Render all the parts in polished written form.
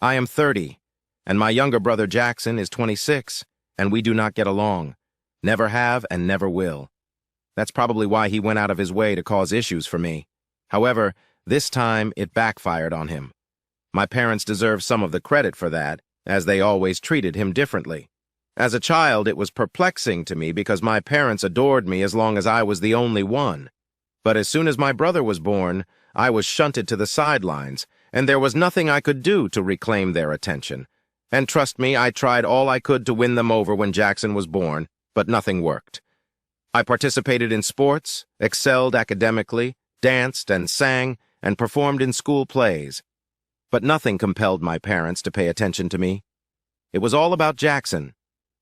I am 30, and my younger brother Jackson is 26, and we do not get along. Never have and never will. That's probably why he went out of his way to cause issues for me. However, this time it backfired on him. My parents deserve some of the credit for that, as they always treated him differently. As a child, it was perplexing to me because my parents adored me as long as I was the only one. But as soon as my brother was born, I was shunted to the sidelines, and there was nothing I could do to reclaim their attention. And trust me, I tried all I could to win them over when Jackson was born, but nothing worked. I participated in sports, excelled academically, danced and sang, and performed in school plays. But nothing compelled my parents to pay attention to me. It was all about Jackson,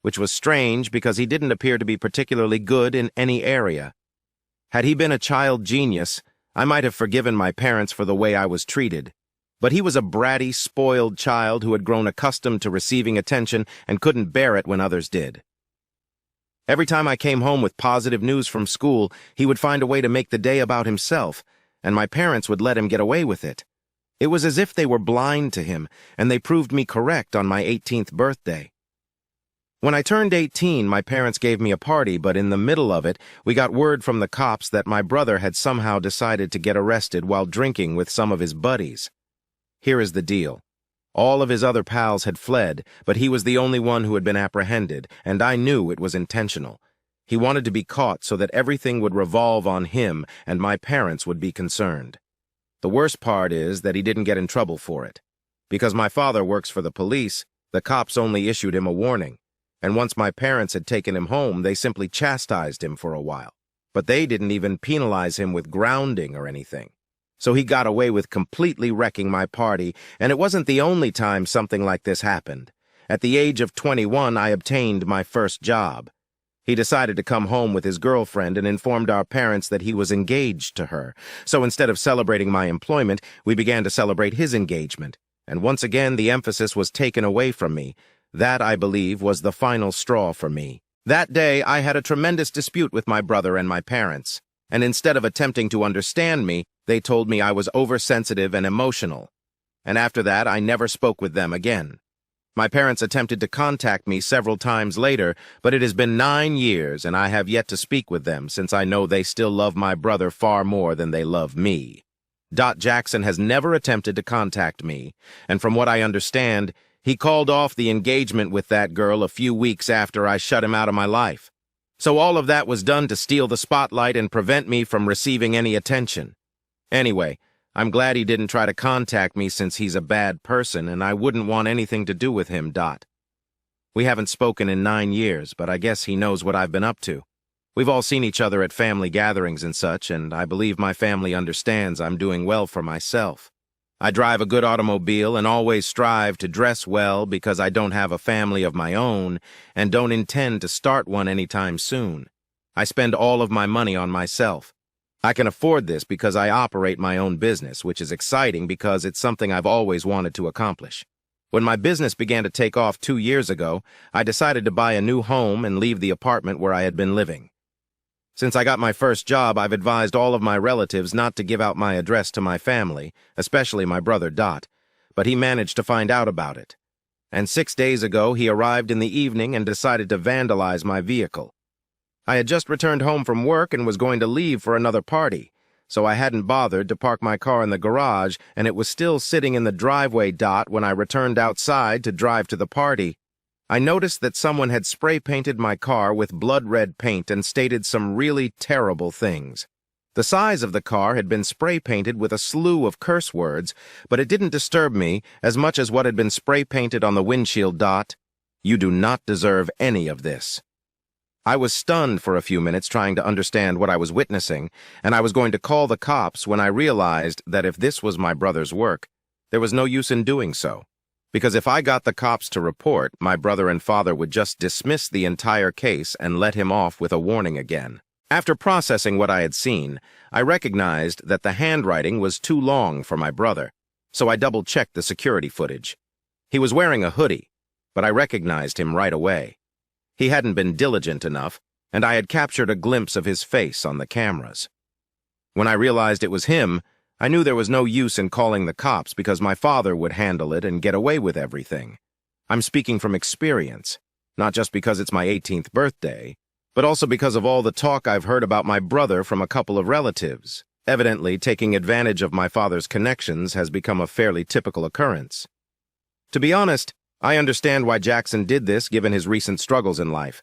which was strange because he didn't appear to be particularly good in any area. Had he been a child genius, I might have forgiven my parents for the way I was treated. But he was a bratty, spoiled child who had grown accustomed to receiving attention and couldn't bear it when others did. Every time I came home with positive news from school, he would find a way to make the day about himself, and my parents would let him get away with it. It was as if they were blind to him, and they proved me correct on my 18th birthday. When I turned 18, my parents gave me a party, but in the middle of it, we got word from the cops that my brother had somehow decided to get arrested while drinking with some of his buddies. Here is the deal. All of his other pals had fled, but he was the only one who had been apprehended, and I knew it was intentional. He wanted to be caught so that everything would revolve on him and my parents would be concerned. The worst part is that he didn't get in trouble for it. Because my father works for the police, the cops only issued him a warning. And once my parents had taken him home, they simply chastised him for a while. But they didn't even penalize him with grounding or anything. So he got away with completely wrecking my party, and it wasn't the only time something like this happened. At the age of 21, I obtained my first job. He decided to come home with his girlfriend and informed our parents that he was engaged to her. So instead of celebrating my employment, we began to celebrate his engagement. And once again, the emphasis was taken away from me. That, I believe, was the final straw for me. That day, I had a tremendous dispute with my brother and my parents. And instead of attempting to understand me, they told me I was oversensitive and emotional. And after that, I never spoke with them again. My parents attempted to contact me several times later, but it has been 9 years, and I have yet to speak with them since I know they still love my brother far more than they love me. Jackson has never attempted to contact me, and from what I understand, he called off the engagement with that girl a few weeks after I shut him out of my life. So all of that was done to steal the spotlight and prevent me from receiving any attention. Anyway, I'm glad he didn't try to contact me since he's a bad person, and I wouldn't want anything to do with him. We haven't spoken in 9 years, but I guess he knows what I've been up to. We've all seen each other at family gatherings and such, and I believe my family understands I'm doing well for myself. I drive a good automobile and always strive to dress well because I don't have a family of my own and don't intend to start one anytime soon. I spend all of my money on myself. I can afford this because I operate my own business, which is exciting because it's something I've always wanted to accomplish. When my business began to take off 2 years ago, I decided to buy a new home and leave the apartment where I had been living. Since I got my first job, I've advised all of my relatives not to give out my address to my family, especially my brother but he managed to find out about it. And 6 days ago, he arrived in the evening and decided to vandalize my vehicle. I had just returned home from work and was going to leave for another party, so I hadn't bothered to park my car in the garage, and it was still sitting in the driveway when I returned outside to drive to the party. I noticed that someone had spray-painted my car with blood-red paint and stated some really terrible things. The size of the car had been spray-painted with a slew of curse words, but it didn't disturb me as much as what had been spray-painted on the windshield. You do not deserve any of this. I was stunned for a few minutes trying to understand what I was witnessing, and I was going to call the cops when I realized that if this was my brother's work, there was no use in doing so. Because if I got the cops to report, my brother and father would just dismiss the entire case and let him off with a warning again. After processing what I had seen, I recognized that the handwriting was too long for my brother, so I double-checked the security footage. He was wearing a hoodie, but I recognized him right away. He hadn't been diligent enough, and I had captured a glimpse of his face on the cameras. When I realized it was him, I knew there was no use in calling the cops because my father would handle it and get away with everything. I'm speaking from experience, not just because it's my 18th birthday, but also because of all the talk I've heard about my brother from a couple of relatives. Evidently, taking advantage of my father's connections has become a fairly typical occurrence. To be honest, I understand why Jackson did this given his recent struggles in life.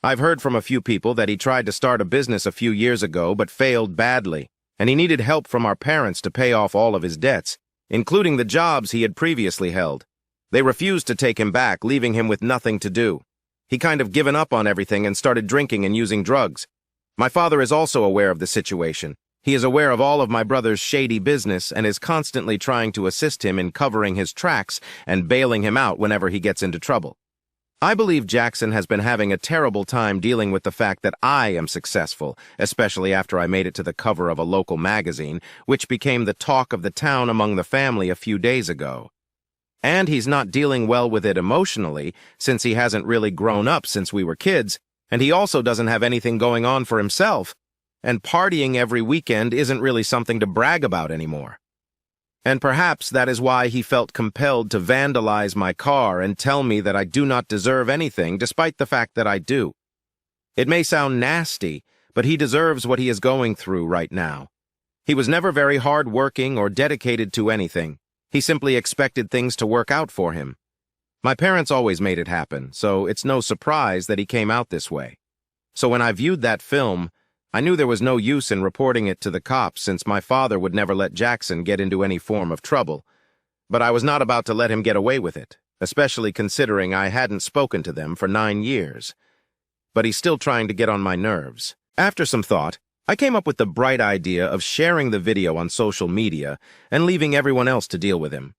I've heard from a few people that he tried to start a business a few years ago but failed badly, and he needed help from our parents to pay off all of his debts, including the jobs he had previously held. They refused to take him back, leaving him with nothing to do. He kind of given up on everything and started drinking and using drugs. My father is also aware of the situation. He is aware of all of my brother's shady business and is constantly trying to assist him in covering his tracks and bailing him out whenever he gets into trouble. I believe Jackson has been having a terrible time dealing with the fact that I am successful, especially after I made it to the cover of a local magazine, which became the talk of the town among the family a few days ago. And he's not dealing well with it emotionally, since he hasn't really grown up since we were kids, and he also doesn't have anything going on for himself, and partying every weekend isn't really something to brag about anymore. And perhaps that is why he felt compelled to vandalize my car and tell me that I do not deserve anything, despite the fact that I do. It may sound nasty, but he deserves what he is going through right now. He was never very hard-working or dedicated to anything. He simply expected things to work out for him. My parents always made it happen, so it's no surprise that he came out this way. So when I viewed that film, I knew there was no use in reporting it to the cops since my father would never let Jackson get into any form of trouble. But I was not about to let him get away with it, especially considering I hadn't spoken to them for 9 years. But he's still trying to get on my nerves. After some thought, I came up with the bright idea of sharing the video on social media and leaving everyone else to deal with him.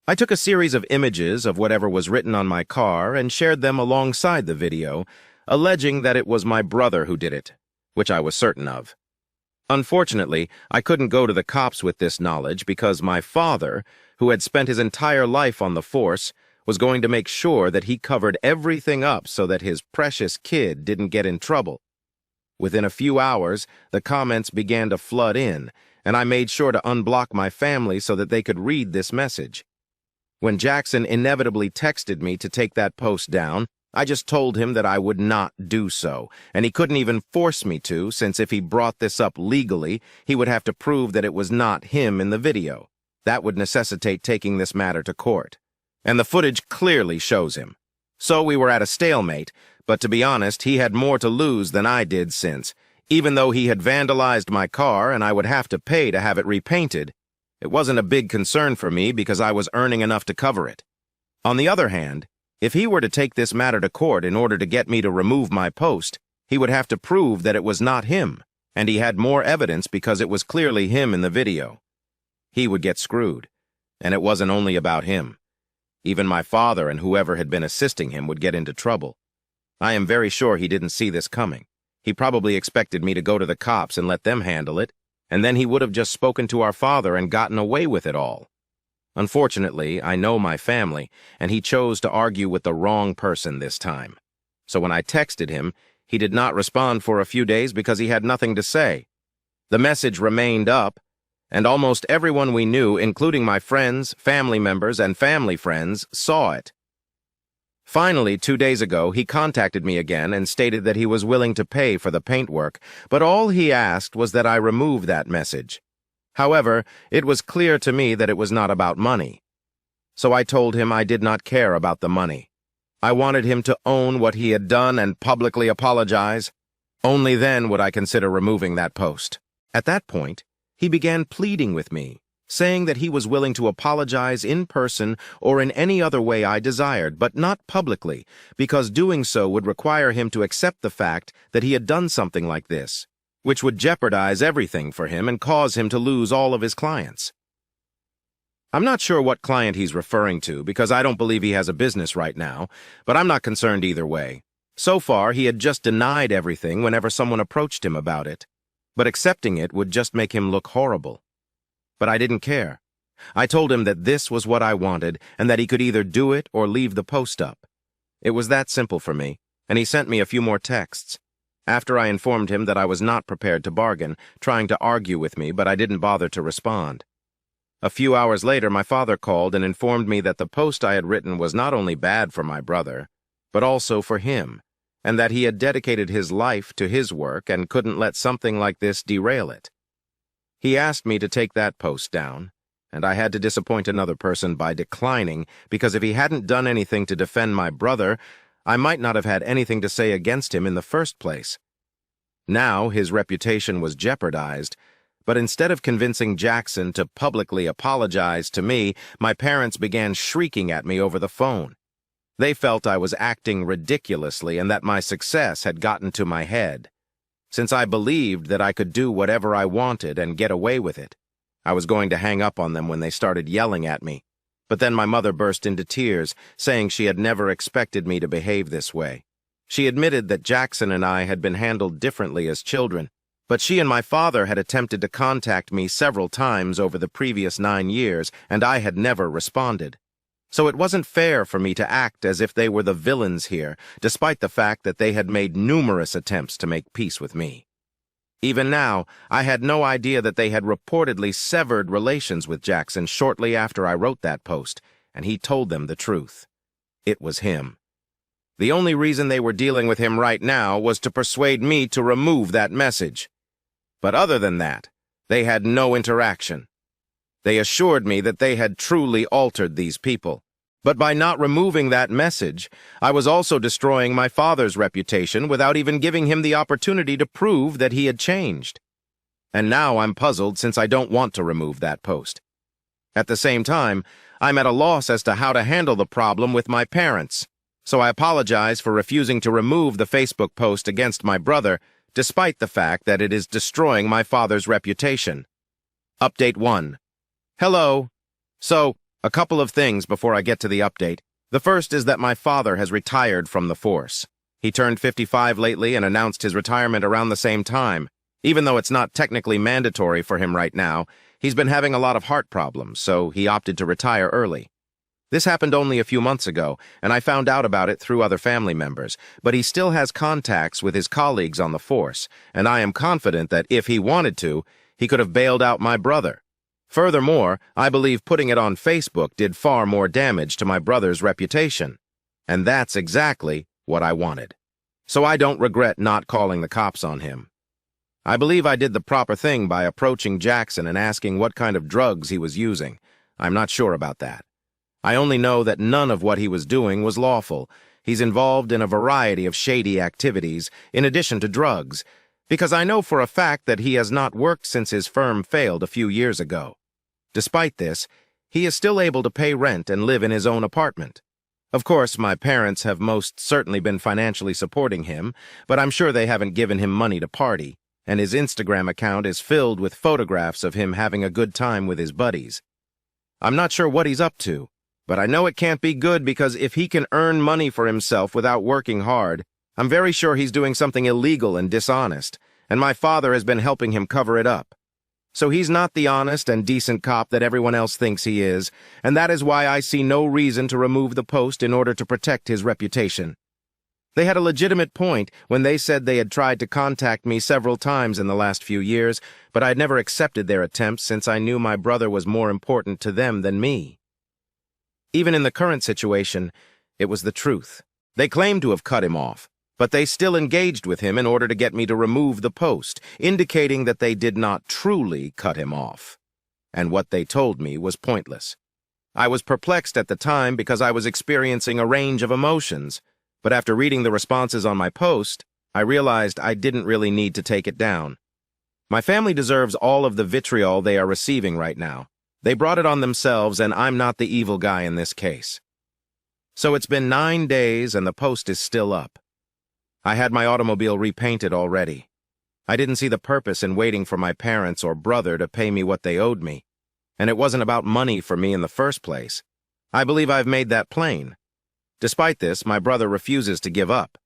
I took a series of images of whatever was written on my car and shared them alongside the video, alleging that it was my brother who did it, which I was certain of. Unfortunately, I couldn't go to the cops with this knowledge because my father, who had spent his entire life on the force, was going to make sure that he covered everything up so that his precious kid didn't get in trouble. Within a few hours, the comments began to flood in, and I made sure to unblock my family so that they could read this message. When Jackson inevitably texted me to take that post down, I just told him that I would not do so, and he couldn't even force me to, since if he brought this up legally, he would have to prove that it was not him in the video. That would necessitate taking this matter to court. And the footage clearly shows him. So we were at a stalemate, but to be honest, he had more to lose than I did since, even though he had vandalized my car and I would have to pay to have it repainted, it wasn't a big concern for me because I was earning enough to cover it. On the other hand, if he were to take this matter to court in order to get me to remove my post, he would have to prove that it was not him, and he had more evidence because it was clearly him in the video. He would get screwed, and it wasn't only about him. Even my father and whoever had been assisting him would get into trouble. I am very sure he didn't see this coming. He probably expected me to go to the cops and let them handle it, and then he would have just spoken to our father and gotten away with it all. Unfortunately, I know my family, and he chose to argue with the wrong person this time. So when I texted him, he did not respond for a few days because he had nothing to say. The message remained up, and almost everyone we knew, including my friends, family members, and family friends, saw it. Finally, 2 days ago, he contacted me again and stated that he was willing to pay for the paintwork, but all he asked was that I remove that message. However, it was clear to me that it was not about money. So I told him I did not care about the money. I wanted him to own what he had done and publicly apologize. Only then would I consider removing that post. At that point, he began pleading with me, saying that he was willing to apologize in person or in any other way I desired, but not publicly, because doing so would require him to accept the fact that he had done something like this, which would jeopardize everything for him and cause him to lose all of his clients. I'm not sure what client he's referring to because I don't believe he has a business right now, but I'm not concerned either way. So far, he had just denied everything whenever someone approached him about it, but accepting it would just make him look horrible. But I didn't care. I told him that this was what I wanted and that he could either do it or leave the post up. It was that simple for me, and he sent me a few more texts. After I informed him that I was not prepared to bargain, trying to argue with me, but I didn't bother to respond. A few hours later, my father called and informed me that the post I had written was not only bad for my brother, but also for him, and that he had dedicated his life to his work and couldn't let something like this derail it. He asked me to take that post down, and I had to disappoint another person by declining, because if he hadn't done anything to defend my brother, I might not have had anything to say against him in the first place. Now his reputation was jeopardized, but instead of convincing Jackson to publicly apologize to me, my parents began shrieking at me over the phone. They felt I was acting ridiculously and that my success had gotten to my head. Since I believed that I could do whatever I wanted and get away with it, I was going to hang up on them when they started yelling at me. But then my mother burst into tears, saying she had never expected me to behave this way. She admitted that Jackson and I had been handled differently as children, but she and my father had attempted to contact me several times over the previous 9 years, and I had never responded. So it wasn't fair for me to act as if they were the villains here, despite the fact that they had made numerous attempts to make peace with me. Even now, I had no idea that they had reportedly severed relations with Jackson shortly after I wrote that post, and he told them the truth. It was him. The only reason they were dealing with him right now was to persuade me to remove that message. But other than that, they had no interaction. They assured me that they had truly altered these people. But by not removing that message, I was also destroying my father's reputation without even giving him the opportunity to prove that he had changed. And now I'm puzzled since I don't want to remove that post. At the same time, I'm at a loss as to how to handle the problem with my parents. So I apologize for refusing to remove the Facebook post against my brother, despite the fact that it is destroying my father's reputation. Update 1. Hello. So, a couple of things before I get to the update. The first is that my father has retired from the force. He turned 55 lately and announced his retirement around the same time. Even though it's not technically mandatory for him right now, he's been having a lot of heart problems, so he opted to retire early. This happened only a few months ago, and I found out about it through other family members, but he still has contacts with his colleagues on the force, and I am confident that if he wanted to, he could have bailed out my brother. Furthermore, I believe putting it on Facebook did far more damage to my brother's reputation. And that's exactly what I wanted. So I don't regret not calling the cops on him. I believe I did the proper thing by approaching Jackson and asking what kind of drugs he was using. I'm not sure about that. I only know that none of what he was doing was lawful. He's involved in a variety of shady activities, in addition to drugs, because I know for a fact that he has not worked since his firm failed a few years ago. Despite this, he is still able to pay rent and live in his own apartment. Of course, my parents have most certainly been financially supporting him, but I'm sure they haven't given him money to party, and his Instagram account is filled with photographs of him having a good time with his buddies. I'm not sure what he's up to, but I know it can't be good because if he can earn money for himself without working hard, I'm very sure he's doing something illegal and dishonest, and my father has been helping him cover it up. So he's not the honest and decent cop that everyone else thinks he is, and that is why I see no reason to remove the post in order to protect his reputation. They had a legitimate point when they said they had tried to contact me several times in the last few years, but I had never accepted their attempts since I knew my brother was more important to them than me. Even in the current situation, it was the truth. They claimed to have cut him off, but they still engaged with him in order to get me to remove the post, indicating that they did not truly cut him off. And what they told me was pointless. I was perplexed at the time because I was experiencing a range of emotions, but after reading the responses on my post, I realized I didn't really need to take it down. My family deserves all of the vitriol they are receiving right now. They brought it on themselves, and I'm not the evil guy in this case. So it's been 9 days, and the post is still up. I had my automobile repainted already. I didn't see the purpose in waiting for my parents or brother to pay me what they owed me, and it wasn't about money for me in the first place. I believe I've made that plain. Despite this, my brother refuses to give up.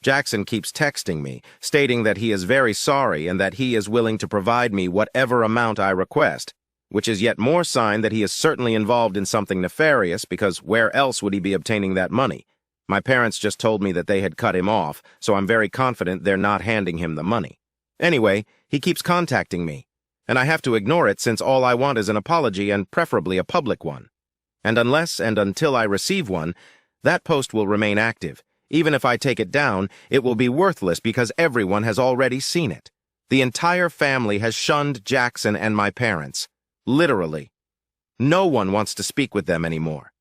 Jackson keeps texting me, stating that he is very sorry and that he is willing to provide me whatever amount I request, which is yet more sign that he is certainly involved in something nefarious, because where else would he be obtaining that money? My parents just told me that they had cut him off, so I'm very confident they're not handing him the money. Anyway, he keeps contacting me. And I have to ignore it since all I want is an apology and preferably a public one. And unless and until I receive one, that post will remain active. Even if I take it down, it will be worthless because everyone has already seen it. The entire family has shunned Jackson and my parents. Literally. No one wants to speak with them anymore.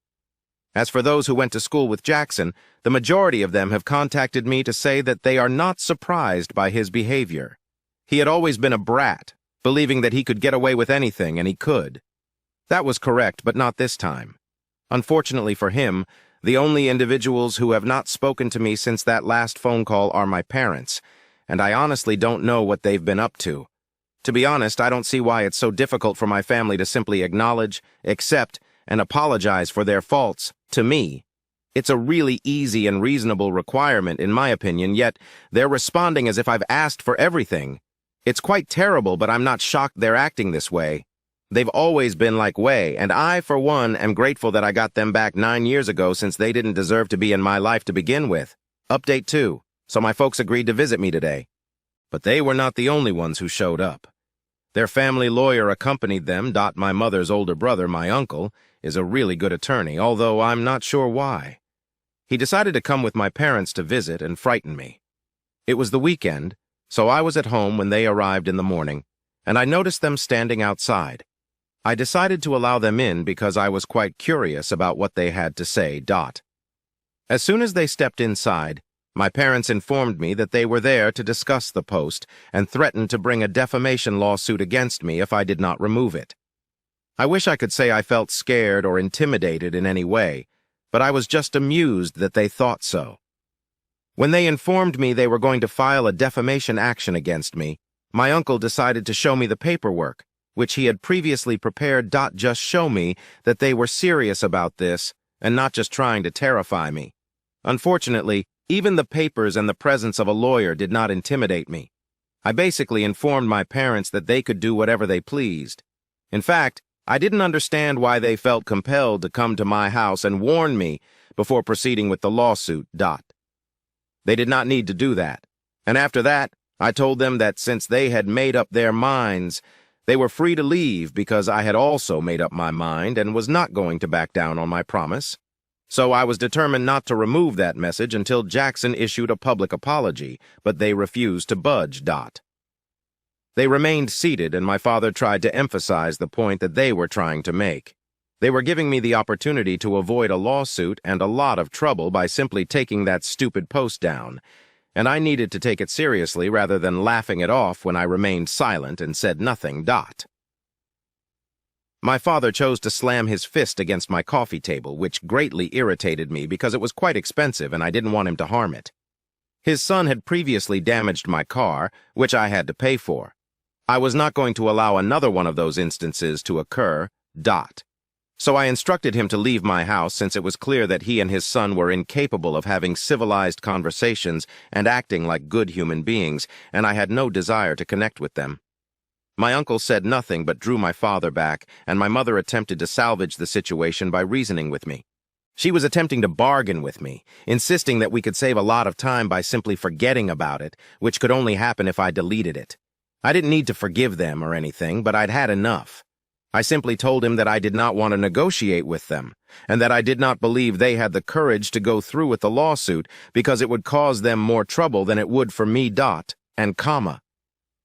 As for those who went to school with Jackson, the majority of them have contacted me to say that they are not surprised by his behavior. He had always been a brat, believing that he could get away with anything, and he could. That was correct, but not this time. Unfortunately for him, the only individuals who have not spoken to me since that last phone call are my parents, and I honestly don't know what they've been up to. To be honest, I don't see why it's so difficult for my family to simply acknowledge, accept, and apologize for their faults to me. It's a really easy and reasonable requirement, in my opinion, yet they're responding as if I've asked for everything. It's quite terrible, but I'm not shocked they're acting this way. They've always been like way, and I, for one, am grateful that I got them back 9 years ago since they didn't deserve to be in my life to begin with. Update 2. So my folks agreed to visit me today. But they were not the only ones who showed up. Their family lawyer accompanied them. My mother's older brother, my uncle, is a really good attorney, although I'm not sure why. He decided to come with my parents to visit and frighten me. It was the weekend, so I was at home when they arrived in the morning, and I noticed them standing outside. I decided to allow them in because I was quite curious about what they had to say. As soon as they stepped inside, my parents informed me that they were there to discuss the post and threatened to bring a defamation lawsuit against me if I did not remove it. I wish I could say I felt scared or intimidated in any way, but I was just amused that they thought so. When they informed me they were going to file a defamation action against me, my uncle decided to show me the paperwork, which he had previously prepared. Just show me that they were serious about this and not just trying to terrify me. Unfortunately, even the papers and the presence of a lawyer did not intimidate me. I basically informed my parents that they could do whatever they pleased. In fact, I didn't understand why they felt compelled to come to my house and warn me before proceeding with the lawsuit. They did not need to do that. And after that, I told them that since they had made up their minds, they were free to leave because I had also made up my mind and was not going to back down on my promise. So I was determined not to remove that message until Jackson issued a public apology, but they refused to budge. They remained seated, and my father tried to emphasize the point that they were trying to make. They were giving me the opportunity to avoid a lawsuit and a lot of trouble by simply taking that stupid post down, and I needed to take it seriously rather than laughing it off when I remained silent and said nothing. My father chose to slam his fist against my coffee table, which greatly irritated me because it was quite expensive and I didn't want him to harm it. His son had previously damaged my car, which I had to pay for. I was not going to allow another one of those instances to occur. So I instructed him to leave my house since it was clear that he and his son were incapable of having civilized conversations and acting like good human beings, and I had no desire to connect with them. My uncle said nothing but drew my father back, and my mother attempted to salvage the situation by reasoning with me. She was attempting to bargain with me, insisting that we could save a lot of time by simply forgetting about it, which could only happen if I deleted it. I didn't need to forgive them or anything, but I'd had enough. I simply told him that I did not want to negotiate with them, and that I did not believe they had the courage to go through with the lawsuit because it would cause them more trouble than it would for me.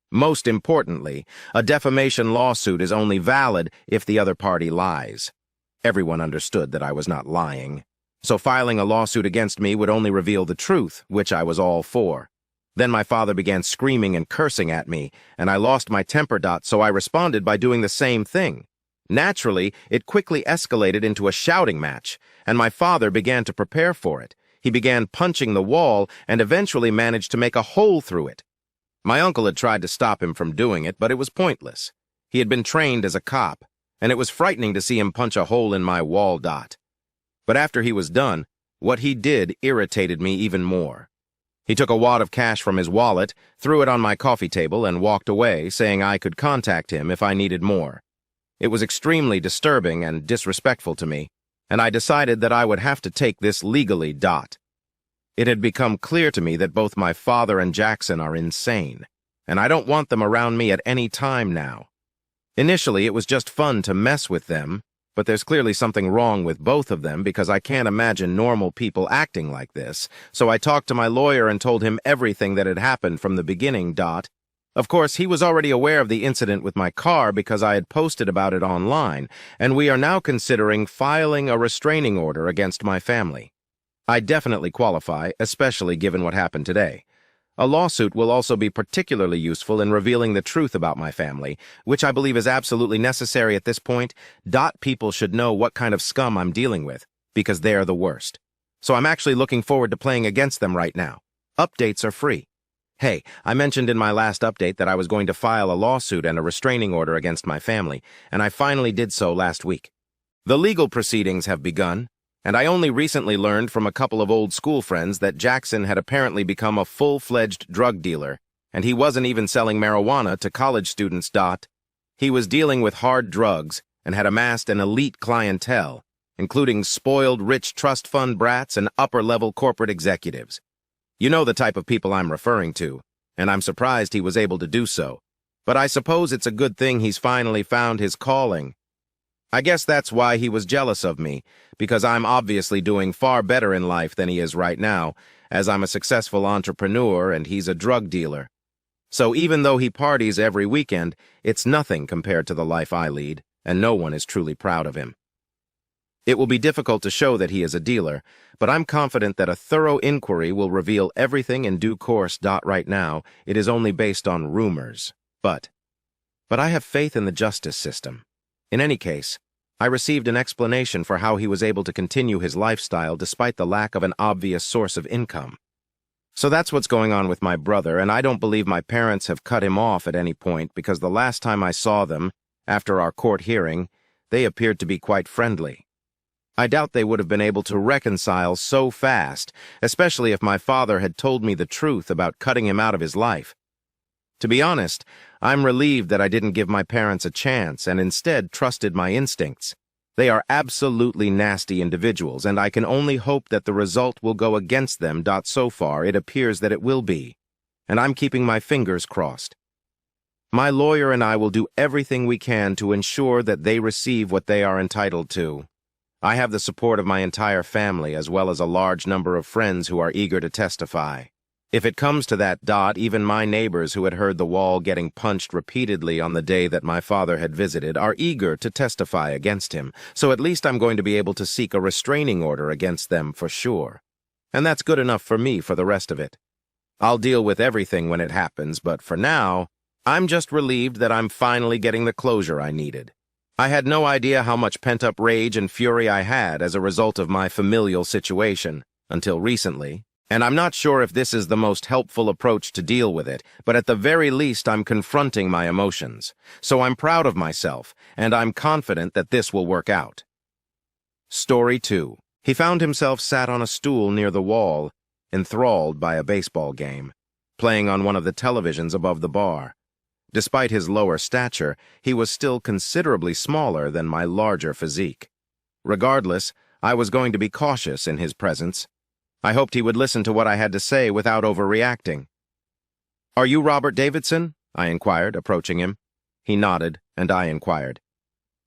Most importantly, a defamation lawsuit is only valid if the other party lies. Everyone understood that I was not lying, so filing a lawsuit against me would only reveal the truth, which I was all for. Then my father began screaming and cursing at me, and I lost my temper. So I responded by doing the same thing. Naturally, it quickly escalated into a shouting match, and my father began to prepare for it. He began punching the wall and eventually managed to make a hole through it. My uncle had tried to stop him from doing it, but it was pointless. He had been trained as a cop, and it was frightening to see him punch a hole in my wall. But after he was done, what he did irritated me even more. He took a wad of cash from his wallet, threw it on my coffee table, and walked away, saying I could contact him if I needed more. It was extremely disturbing and disrespectful to me, and I decided that I would have to take this legally. It had become clear to me that both my father and Jackson are insane, and I don't want them around me at any time now. Initially, it was just fun to mess with them, but there's clearly something wrong with both of them because I can't imagine normal people acting like this, so I talked to my lawyer and told him everything that had happened from the beginning. Of course, he was already aware of the incident with my car because I had posted about it online, and we are now considering filing a restraining order against my family. I definitely qualify, especially given what happened today. A lawsuit will also be particularly useful in revealing the truth about my family, which I believe is absolutely necessary at this point. People should know what kind of scum I'm dealing with, because they are the worst. So I'm actually looking forward to playing against them right now. Updates are free. Hey, I mentioned in my last update that I was going to file a lawsuit and a restraining order against my family, and I finally did so last week. The legal proceedings have begun, and I only recently learned from a couple of old school friends that Jackson had apparently become a full-fledged drug dealer, and he wasn't even selling marijuana to college students. He was dealing with hard drugs and had amassed an elite clientele, including spoiled rich trust fund brats and upper-level corporate executives. You know the type of people I'm referring to, and I'm surprised he was able to do so. But I suppose it's a good thing he's finally found his calling. I guess that's why he was jealous of me, because I'm obviously doing far better in life than he is right now, as I'm a successful entrepreneur and he's a drug dealer. So even though he parties every weekend, it's nothing compared to the life I lead, and no one is truly proud of him. It will be difficult to show that he is a dealer, but I'm confident that a thorough inquiry will reveal everything in due course. Right now, it is only based on rumors. But I have faith in the justice system. In any case, I received an explanation for how he was able to continue his lifestyle despite the lack of an obvious source of income. So that's what's going on with my brother, and I don't believe my parents have cut him off at any point because the last time I saw them, after our court hearing, they appeared to be quite friendly. I doubt they would have been able to reconcile so fast, especially if my father had told me the truth about cutting him out of his life. To be honest, I'm relieved that I didn't give my parents a chance and instead trusted my instincts. They are absolutely nasty individuals, and I can only hope that the result will go against them. So far, it appears that it will be, and I'm keeping my fingers crossed. My lawyer and I will do everything we can to ensure that they receive what they are entitled to. I have the support of my entire family as well as a large number of friends who are eager to testify. If it comes to that, even my neighbors who had heard the wall getting punched repeatedly on the day that my father had visited are eager to testify against him, so at least I'm going to be able to seek a restraining order against them for sure. And that's good enough for me for the rest of it. I'll deal with everything when it happens, but for now, I'm just relieved that I'm finally getting the closure I needed. I had no idea how much pent-up rage and fury I had as a result of my familial situation, until recently. And I'm not sure if this is the most helpful approach to deal with it, but at the very least I'm confronting my emotions. So I'm proud of myself, and I'm confident that this will work out. Story 2. He found himself sat on a stool near the wall, enthralled by a baseball game, playing on one of the televisions above the bar. Despite his lower stature, he was still considerably smaller than my larger physique. Regardless, I was going to be cautious in his presence. I hoped he would listen to what I had to say without overreacting. "Are you Robert Davidson?" I inquired, approaching him. He nodded, and I inquired,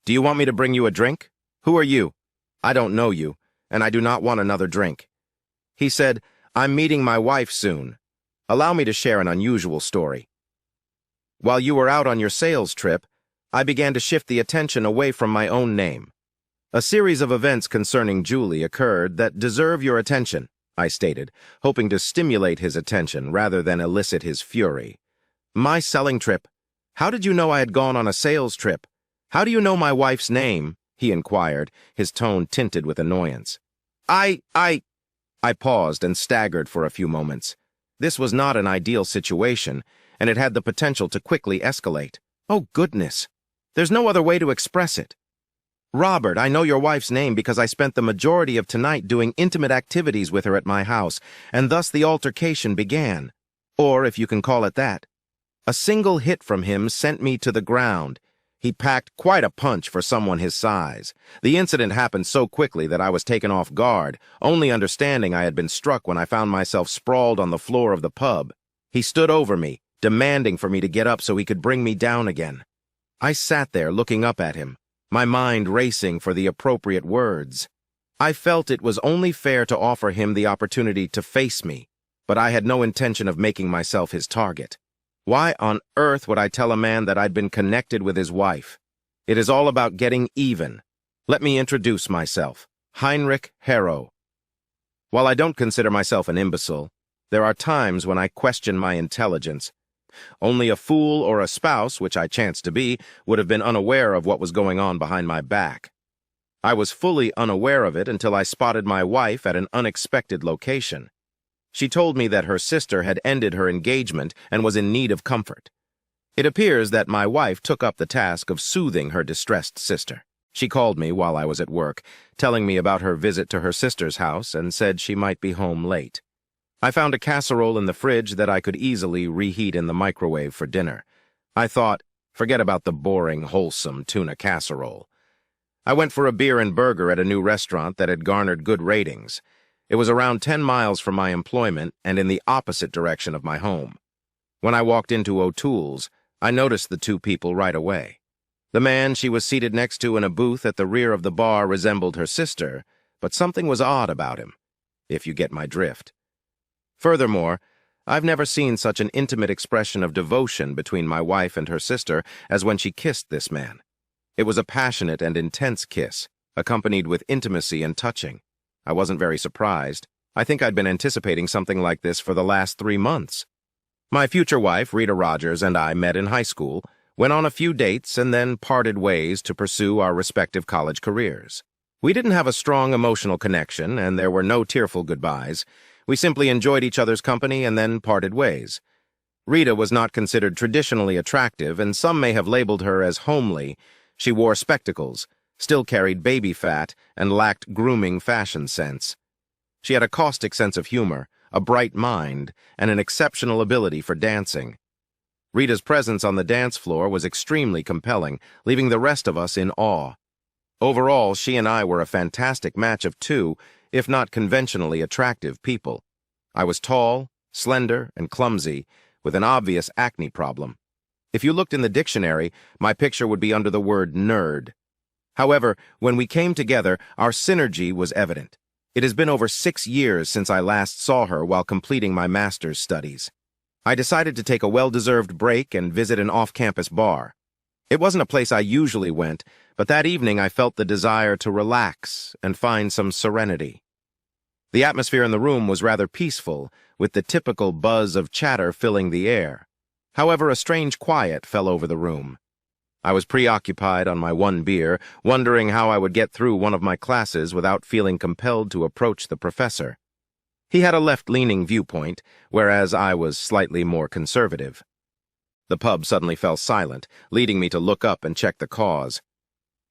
"Do you want me to bring you a drink? Who are you?" "I don't know you, and I do not want another drink." He said, "I'm meeting my wife soon. Allow me to share an unusual story. While you were out on your sales trip, I began to shift the attention away from my own name. A series of events concerning Julie occurred that deserve your attention," I stated, hoping to stimulate his attention rather than elicit his fury. "My selling trip. How did you know I had gone on a sales trip? How do you know my wife's name?" he inquired, his tone tinted with annoyance. I paused and staggered for a few moments. This was not an ideal situation, and it had the potential to quickly escalate. Oh, goodness. There's no other way to express it. "Robert, I know your wife's name because I spent the majority of tonight doing intimate activities with her at my house, and thus the altercation began. Or, if you can call it that. A single hit from him sent me to the ground. He packed quite a punch for someone his size. The incident happened so quickly that I was taken off guard, only understanding I had been struck when I found myself sprawled on the floor of the pub. He stood over me, demanding for me to get up so he could bring me down again. I sat there looking up at him, my mind racing for the appropriate words. I felt it was only fair to offer him the opportunity to face me, but I had no intention of making myself his target. Why on earth would I tell a man that I'd been connected with his wife? It is all about getting even. Let me introduce myself. Heinrich Harrow. While I don't consider myself an imbecile, there are times when I question my intelligence. Only a fool or a spouse, which I chanced to be, would have been unaware of what was going on behind my back. I was fully unaware of it until I spotted my wife at an unexpected location. She told me that her sister had ended her engagement and was in need of comfort. It appears that my wife took up the task of soothing her distressed sister. She called me while I was at work, telling me about her visit to her sister's house and said she might be home late. I found a casserole in the fridge that I could easily reheat in the microwave for dinner. I thought, forget about the boring, wholesome tuna casserole. I went for a beer and burger at a new restaurant that had garnered good ratings. It was around 10 miles from my employment and in the opposite direction of my home. When I walked into O'Toole's, I noticed the two people right away. The man she was seated next to in a booth at the rear of the bar resembled her sister, but something was odd about him, if you get my drift. Furthermore, I've never seen such an intimate expression of devotion between my wife and her sister as when she kissed this man. It was a passionate and intense kiss, accompanied with intimacy and touching. I wasn't very surprised. I think I'd been anticipating something like this for the last 3 months. My future wife, Rita Rogers, and I met in high school, went on a few dates, and then parted ways to pursue our respective college careers. We didn't have a strong emotional connection, and there were no tearful goodbyes. We simply enjoyed each other's company and then parted ways. Rita was not considered traditionally attractive, and some may have labeled her as homely. She wore spectacles, still carried baby fat, and lacked grooming fashion sense. She had a caustic sense of humor, a bright mind, and an exceptional ability for dancing. Rita's presence on the dance floor was extremely compelling, leaving the rest of us in awe. Overall, she and I were a fantastic match of two, if not conventionally attractive people. I was tall, slender, and clumsy, with an obvious acne problem. If you looked in the dictionary, my picture would be under the word nerd. However, when we came together, our synergy was evident. It has been over 6 years since I last saw her while completing my master's studies. I decided to take a well-deserved break and visit an off-campus bar. It wasn't a place I usually went, but that evening I felt the desire to relax and find some serenity. The atmosphere in the room was rather peaceful, with the typical buzz of chatter filling the air. However, a strange quiet fell over the room. I was preoccupied on my 1 beer, wondering how I would get through one of my classes without feeling compelled to approach the professor. He had a left-leaning viewpoint, whereas I was slightly more conservative. The pub suddenly fell silent, leading me to look up and check the cause.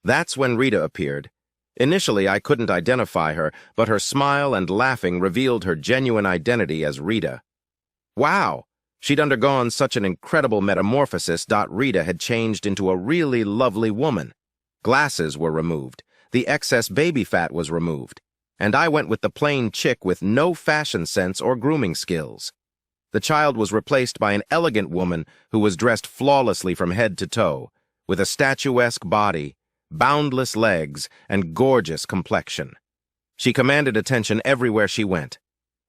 That's when Rita appeared. Initially, I couldn't identify her, but her smile and laughing revealed her genuine identity as Rita. Wow! She'd undergone such an incredible metamorphosis. Rita had changed into a really lovely woman. Glasses were removed. The excess baby fat was removed. And I went with the plain chick with no fashion sense or grooming skills. The child was replaced by an elegant woman who was dressed flawlessly from head to toe, with a statuesque body, boundless legs, and gorgeous complexion. She commanded attention everywhere she went.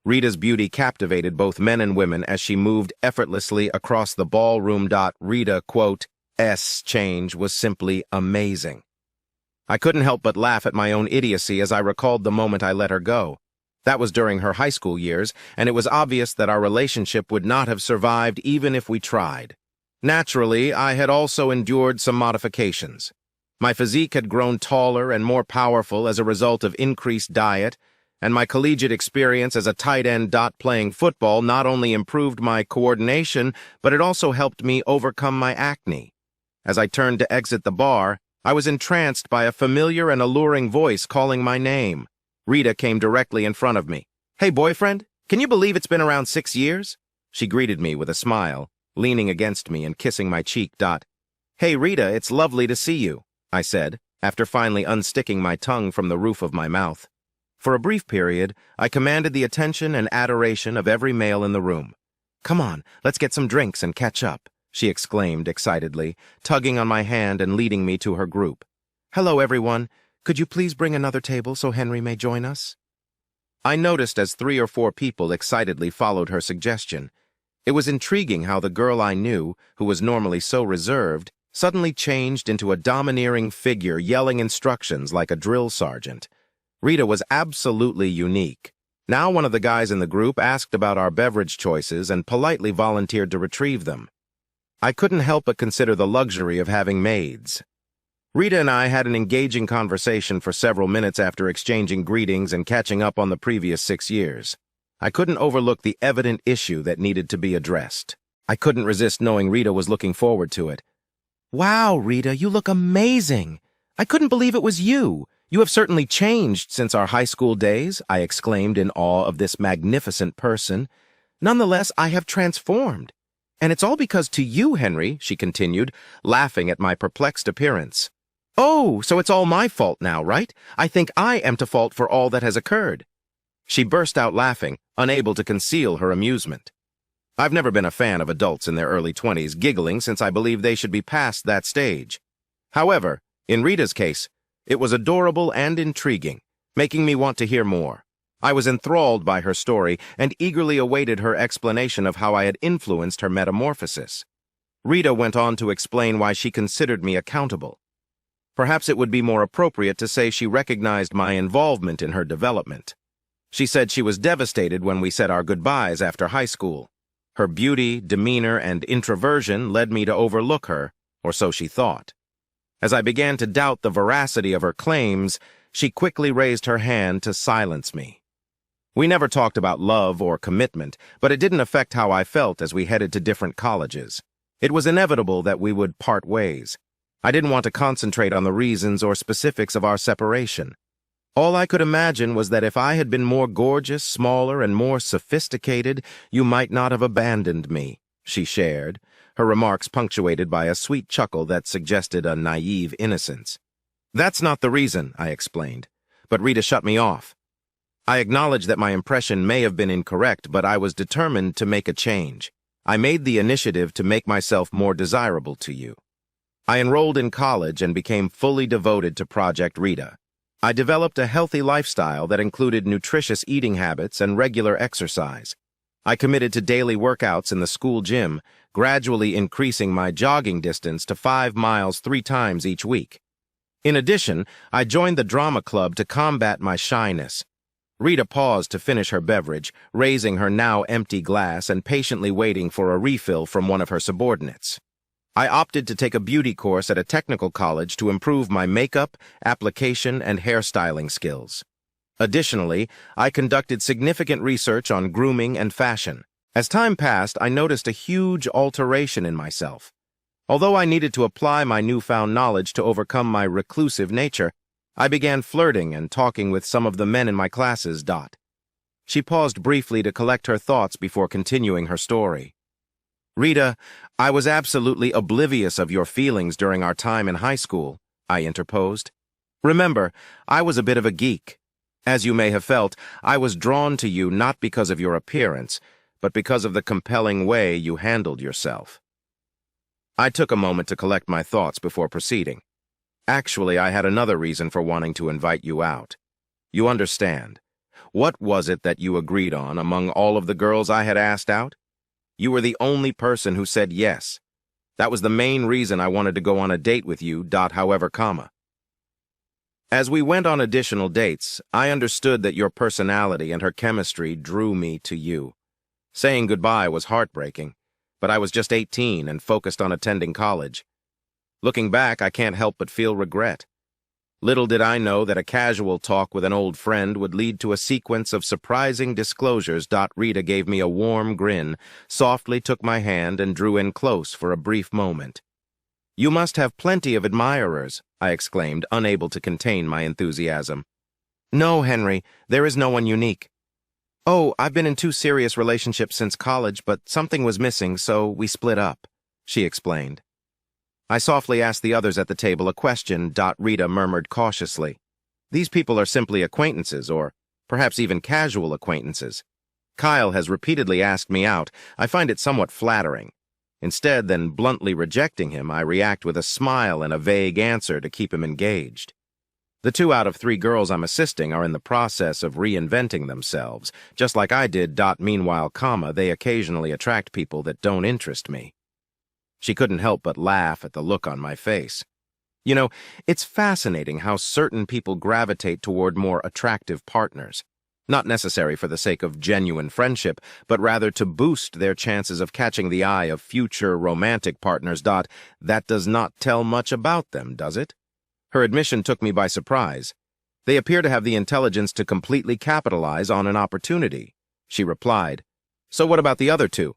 Rita's beauty captivated both men and women as she moved effortlessly across the ballroom. Rita, quote, S change was simply amazing. I couldn't help but laugh at my own idiocy as I recalled the moment I let her go. That was during her high school years, and it was obvious that our relationship would not have survived even if we tried. Naturally, I had also endured some modifications. My physique had grown taller and more powerful as a result of increased diet, and my collegiate experience as a tight end. Playing football not only improved my coordination, but it also helped me overcome my acne. As I turned to exit the bar, I was entranced by a familiar and alluring voice calling my name. Rita came directly in front of me. Hey, boyfriend, can you believe it's been around 6 years? She greeted me with a smile, leaning against me and kissing my cheek. Hey, Rita, it's lovely to see you, I said, after finally unsticking my tongue from the roof of my mouth. For a brief period, I commanded the attention and adoration of every male in the room. Come on, let's get some drinks and catch up. she exclaimed excitedly, tugging on my hand and leading me to her group. "Hello, everyone. Could you please bring another table so Henry may join us?" I noticed as 3 or 4 people excitedly followed her suggestion. It was intriguing how the girl I knew, who was normally so reserved, suddenly changed into a domineering figure yelling instructions like a drill sergeant. Rita was absolutely unique. Now one of the guys in the group asked about our beverage choices and politely volunteered to retrieve them. I couldn't help but consider the luxury of having maids. Rita and I had an engaging conversation for several minutes after exchanging greetings and catching up on the previous 6 years. I couldn't overlook the evident issue that needed to be addressed. I couldn't resist knowing Rita was looking forward to it. "Wow, Rita, you look amazing! I couldn't believe it was you! You have certainly changed since our high school days," I exclaimed in awe of this magnificent person. "Nonetheless, I have transformed. And it's all because to you, Henry," she continued, laughing at my perplexed appearance. "Oh, so it's all my fault now, right? I think I am to fault for all that has occurred." She burst out laughing, unable to conceal her amusement. I've never been a fan of adults in their early 20s giggling since I believe they should be past that stage. However, in Rita's case, it was adorable and intriguing, making me want to hear more. I was enthralled by her story and eagerly awaited her explanation of how I had influenced her metamorphosis. Rita went on to explain why she considered me accountable. Perhaps it would be more appropriate to say she recognized my involvement in her development. She said she was devastated when we said our goodbyes after high school. Her beauty, demeanor, and introversion led me to overlook her, or so she thought. As I began to doubt the veracity of her claims, she quickly raised her hand to silence me. We never talked about love or commitment, but it didn't affect how I felt as we headed to different colleges. It was inevitable that we would part ways. I didn't want to concentrate on the reasons or specifics of our separation. All I could imagine was that if I had been more gorgeous, smaller, and more sophisticated, you might not have abandoned me, she shared, her remarks punctuated by a sweet chuckle that suggested a naive innocence. "That's not the reason," I explained, but Rita shut me off. I acknowledged that my impression may have been incorrect, but I was determined to make a change. I made the initiative to make myself more desirable to you. I enrolled in college and became fully devoted to Project Rita. I developed a healthy lifestyle that included nutritious eating habits and regular exercise. I committed to daily workouts in the school gym, gradually increasing my jogging distance to 5 miles 3 times each week. In addition, I joined the drama club to combat my shyness. Rita paused to finish her beverage, raising her now empty glass and patiently waiting for a refill from one of her subordinates. I opted to take a beauty course at a technical college to improve my makeup, application, and hairstyling skills. Additionally, I conducted significant research on grooming and fashion. As time passed, I noticed a huge alteration in myself. Although I needed to apply my newfound knowledge to overcome my reclusive nature, I began flirting and talking with some of the men in my classes. She paused briefly to collect her thoughts before continuing her story. "Rita, I was absolutely oblivious of your feelings during our time in high school," I interposed. "Remember, I was a bit of a geek. As you may have felt, I was drawn to you not because of your appearance, but because of the compelling way you handled yourself." I took a moment to collect my thoughts before proceeding. "Actually, I had another reason for wanting to invite you out. You understand. What was it that you agreed on among all of the girls I had asked out? You were the only person who said yes. That was the main reason I wanted to go on a date with you, however, comma. As we went on additional dates, I understood that your personality and her chemistry drew me to you. Saying goodbye was heartbreaking, but I was just 18 and focused on attending college. Looking back, I can't help but feel regret. Little did I know that a casual talk with an old friend would lead to a sequence of surprising disclosures. Rita gave me a warm grin, softly took my hand, and drew in close for a brief moment. "You must have plenty of admirers," I exclaimed, unable to contain my enthusiasm. "No, Henry, there is no one unique. Oh, I've been in 2 serious relationships since college, but something was missing, so we split up," she explained. I softly asked the others at the table a question. Rita murmured cautiously. "These people are simply acquaintances, or perhaps even casual acquaintances. Kyle has repeatedly asked me out. I find it somewhat flattering. Instead than bluntly rejecting him, I react with a smile and a vague answer to keep him engaged. The 2 out of 3 girls I'm assisting are in the process of reinventing themselves, just like I did. Meanwhile, they occasionally attract people that don't interest me. She couldn't help but laugh at the look on my face. You know, it's fascinating how certain people gravitate toward more attractive partners. Not necessary for the sake of genuine friendship, but rather to boost their chances of catching the eye of future romantic partners. That does not tell much about them, does it? Her admission took me by surprise. They appear to have the intelligence to completely capitalize on an opportunity. She replied, "So what about the other 2?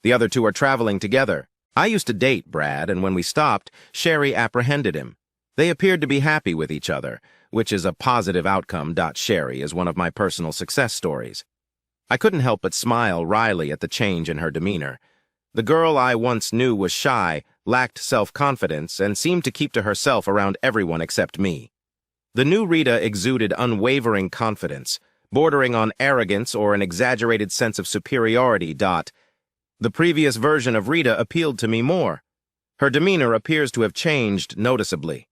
The other 2 are traveling together. I used to date Brad, and when we stopped, Sherry apprehended him. They appeared to be happy with each other, which is a positive outcome. Sherry is one of my personal success stories." I couldn't help but smile wryly at the change in her demeanor. The girl I once knew was shy, lacked self-confidence, and seemed to keep to herself around everyone except me. The new Rita exuded unwavering confidence, bordering on arrogance or an exaggerated sense of superiority. The previous version of Rita appealed to me more. Her demeanor appears to have changed noticeably.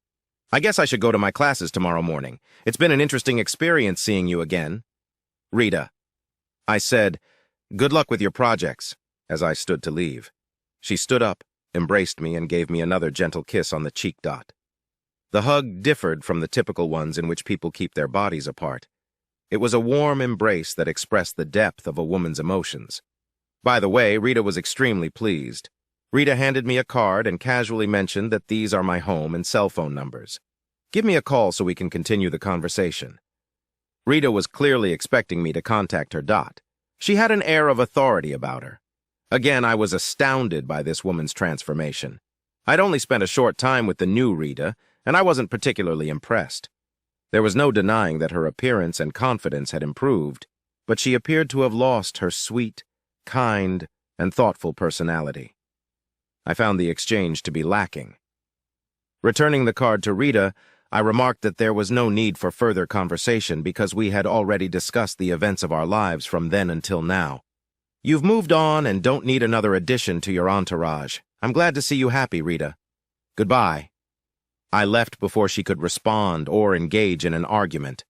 "I guess I should go to my classes tomorrow morning. It's been an interesting experience seeing you again." "Rita," I said, "good luck with your projects," as I stood to leave. She stood up, embraced me, and gave me another gentle kiss on the cheek. The hug differed from the typical ones in which people keep their bodies apart. It was a warm embrace that expressed the depth of a woman's emotions. By the way, Rita was extremely pleased. Rita handed me a card and casually mentioned that these are my home and cell phone numbers. "Give me a call so we can continue the conversation." Rita was clearly expecting me to contact her. She had an air of authority about her. Again, I was astounded by this woman's transformation. I'd only spent a short time with the new Rita, and I wasn't particularly impressed. There was no denying that her appearance and confidence had improved, but she appeared to have lost her sweet, kind, and thoughtful personality. I found the exchange to be lacking. Returning the card to Rita, I remarked that there was no need for further conversation because we had already discussed the events of our lives from then until now. "You've moved on and don't need another addition to your entourage. I'm glad to see you happy, Rita. Goodbye." I left before she could respond or engage in an argument.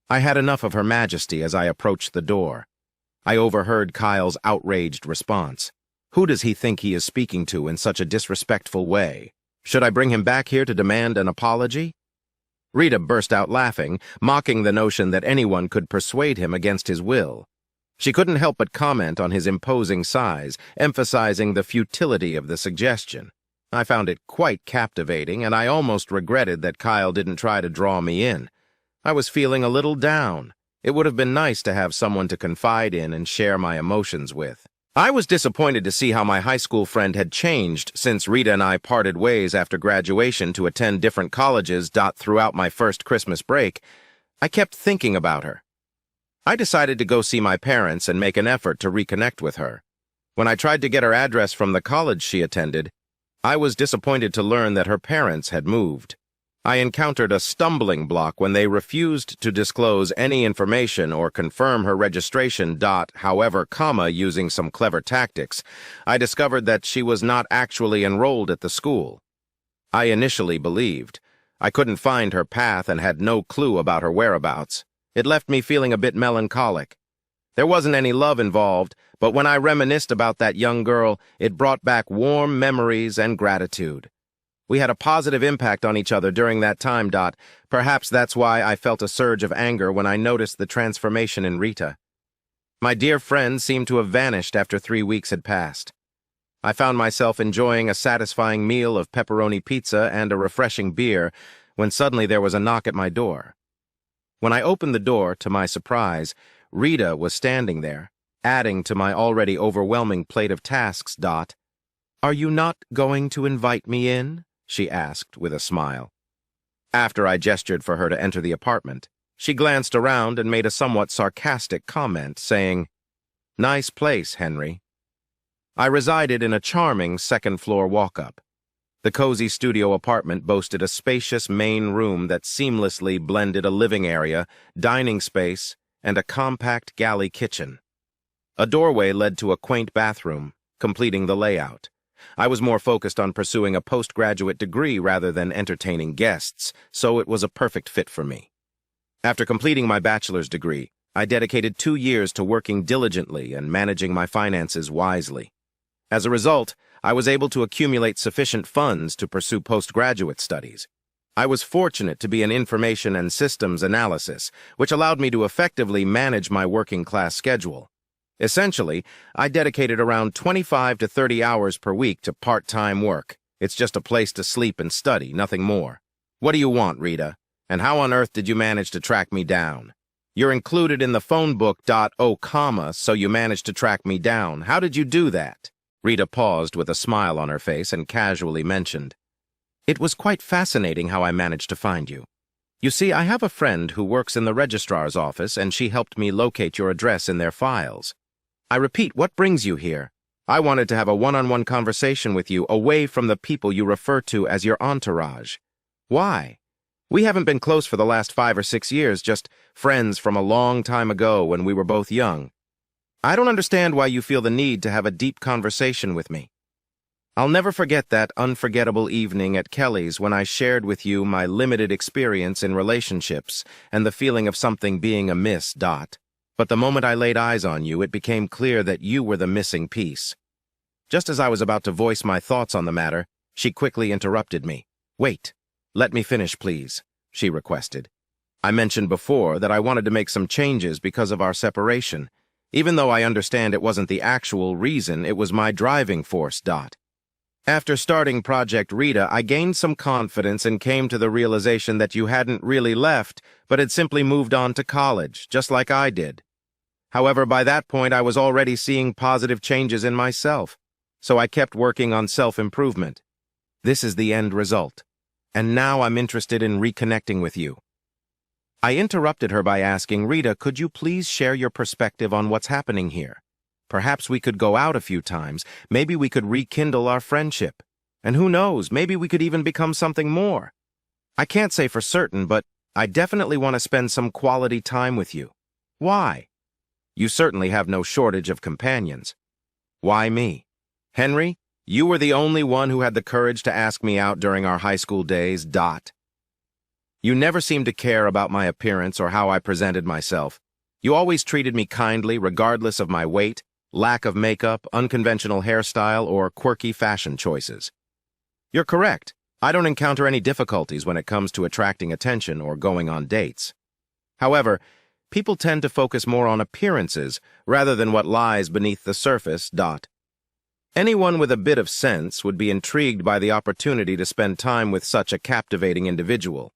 I had enough of her majesty as I approached the door. I overheard Kyle's outraged response. "Who does he think he is speaking to in such a disrespectful way? Should I bring him back here to demand an apology?" Rita burst out laughing, mocking the notion that anyone could persuade him against his will. She couldn't help but comment on his imposing size, emphasizing the futility of the suggestion. I found it quite captivating, and I almost regretted that Kyle didn't try to draw me in. I was feeling a little down. It would have been nice to have someone to confide in and share my emotions with. I was disappointed to see how my high school friend had changed since Rita and I parted ways after graduation to attend different colleges. Throughout my first Christmas break, I kept thinking about her. I decided to go see my parents and make an effort to reconnect with her. When I tried to get her address from the college she attended, I was disappointed to learn that her parents had moved. I encountered a stumbling block when they refused to disclose any information or confirm her registration. However, using some clever tactics, I discovered that she was not actually enrolled at the school. I initially believed. I couldn't find her path and had no clue about her whereabouts. It left me feeling a bit melancholic. There wasn't any love involved, but when I reminisced about that young girl, it brought back warm memories and gratitude. We had a positive impact on each other during that time. Perhaps that's why I felt a surge of anger when I noticed the transformation in Rita. My dear friend seemed to have vanished after 3 weeks had passed. I found myself enjoying a satisfying meal of pepperoni pizza and a refreshing beer when suddenly there was a knock at my door. When I opened the door, to my surprise, Rita was standing there, adding to my already overwhelming plate of tasks. "Are you not going to invite me in?" she asked with a smile. After I gestured for her to enter the apartment, she glanced around and made a somewhat sarcastic comment, saying, "Nice place, Henry." I resided in a charming second-floor walk-up. The cozy studio apartment boasted a spacious main room that seamlessly blended a living area, dining space, and a compact galley kitchen. A doorway led to a quaint bathroom, completing the layout. I was more focused on pursuing a postgraduate degree rather than entertaining guests, so it was a perfect fit for me. After completing my bachelor's degree, I dedicated 2 years to working diligently and managing my finances wisely. As a result, I was able to accumulate sufficient funds to pursue postgraduate studies. I was fortunate to be in information and systems analysis, which allowed me to effectively manage my working-class schedule. Essentially, I dedicated around 25 to 30 hours per week to part-time work. It's just a place to sleep and study, nothing more. What do you want, Rita? And how on earth did you manage to track me down? You're included in the phone book, so you managed to track me down. How did you do that? Rita paused with a smile on her face and casually mentioned, "It was quite fascinating how I managed to find you. You see, I have a friend who works in the registrar's office, and she helped me locate your address in their files. I repeat, what brings you here? I wanted to have a one-on-one conversation with you away from the people you refer to as your entourage. Why? We haven't been close for the last 5 or 6 years, just friends from a long time ago when we were both young. I don't understand why you feel the need to have a deep conversation with me. I'll never forget that unforgettable evening at Kelly's when I shared with you my limited experience in relationships and the feeling of something being amiss, But the moment I laid eyes on you, it became clear that you were the missing piece." Just as I was about to voice my thoughts on the matter, she quickly interrupted me. "Wait, let me finish, please," she requested. "I mentioned before that I wanted to make some changes because of our separation. Even though I understand it wasn't the actual reason, it was my driving force, After starting Project Rita, I gained some confidence and came to the realization that you hadn't really left, but had simply moved on to college, just like I did. However, by that point, I was already seeing positive changes in myself, so I kept working on self-improvement. This is the end result, and now I'm interested in reconnecting with you." I interrupted her by asking, "Rita, could you please share your perspective on what's happening here? Perhaps we could go out a few times. Maybe we could rekindle our friendship. And who knows, maybe we could even become something more. I can't say for certain, but I definitely want to spend some quality time with you. Why? You certainly have no shortage of companions. Why me? Henry, you were the only one who had the courage to ask me out during our high school days, You never seemed to care about my appearance or how I presented myself. You always treated me kindly regardless of my weight, lack of makeup, unconventional hairstyle, or quirky fashion choices. You're correct. I don't encounter any difficulties when it comes to attracting attention or going on dates. However, people tend to focus more on appearances rather than what lies beneath the surface, Anyone with a bit of sense would be intrigued by the opportunity to spend time with such a captivating individual.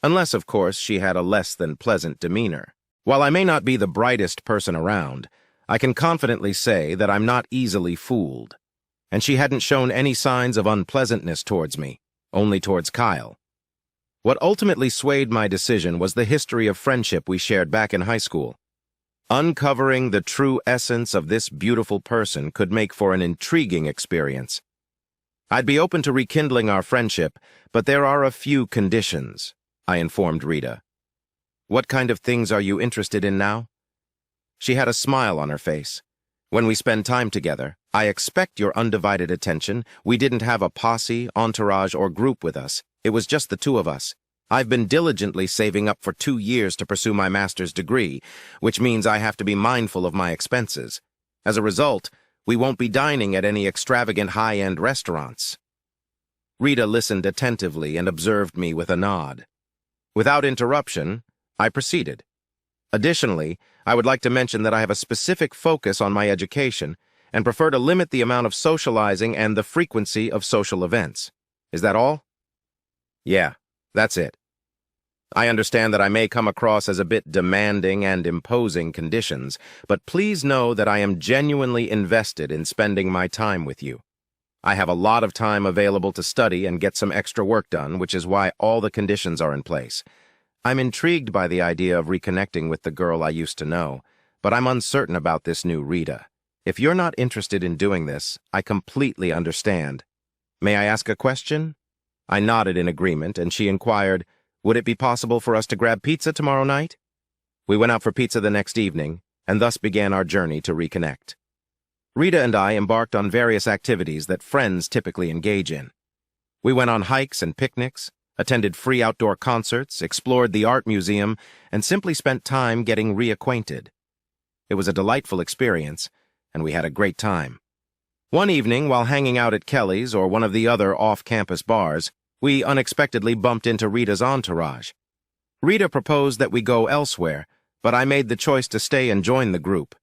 Unless, of course, she had a less than pleasant demeanor. While I may not be the brightest person around, I can confidently say that I'm not easily fooled. And she hadn't shown any signs of unpleasantness towards me, only towards Kyle. What ultimately swayed my decision was the history of friendship we shared back in high school. Uncovering the true essence of this beautiful person could make for an intriguing experience. I'd be open to rekindling our friendship, but there are a few conditions, I informed Rita. What kind of things are you interested in now? She had a smile on her face. When we spend time together, I expect your undivided attention. We didn't have a posse, entourage, or group with us. It was just the two of us. I've been diligently saving up for 2 years to pursue my master's degree, which means I have to be mindful of my expenses. As a result, we won't be dining at any extravagant high-end restaurants. Rita listened attentively and observed me with a nod. Without interruption, I proceeded. Additionally, I would like to mention that I have a specific focus on my education and prefer to limit the amount of socializing and the frequency of social events. Is that all? Yeah, that's it. I understand that I may come across as a bit demanding and imposing conditions, but please know that I am genuinely invested in spending my time with you. I have a lot of time available to study and get some extra work done, which is why all the conditions are in place. I'm intrigued by the idea of reconnecting with the girl I used to know, but I'm uncertain about this new Rita. If you're not interested in doing this, I completely understand. May I ask a question? I nodded in agreement, and she inquired, would it be possible for us to grab pizza tomorrow night? We went out for pizza the next evening, and thus began our journey to reconnect. Rita and I embarked on various activities that friends typically engage in. We went on hikes and picnics, attended free outdoor concerts, explored the art museum, and simply spent time getting reacquainted. It was a delightful experience, and we had a great time. One evening, while hanging out at Kelly's or one of the other off-campus bars, we unexpectedly bumped into Rita's entourage. Rita proposed that we go elsewhere, but I made the choice to stay and join the group.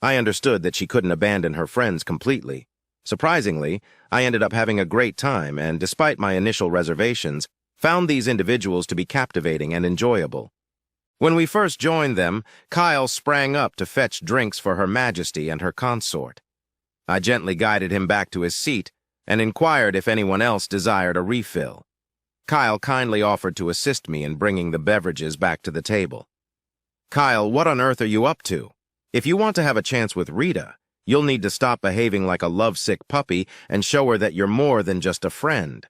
I understood that she couldn't abandon her friends completely. Surprisingly, I ended up having a great time and, despite my initial reservations, found these individuals to be captivating and enjoyable. When we first joined them, Kyle sprang up to fetch drinks for Her Majesty and her consort. I gently guided him back to his seat and inquired if anyone else desired a refill. Kyle kindly offered to assist me in bringing the beverages back to the table. "Kyle, what on earth are you up to? If you want to have a chance with Rita, you'll need to stop behaving like a lovesick puppy and show her that you're more than just a friend."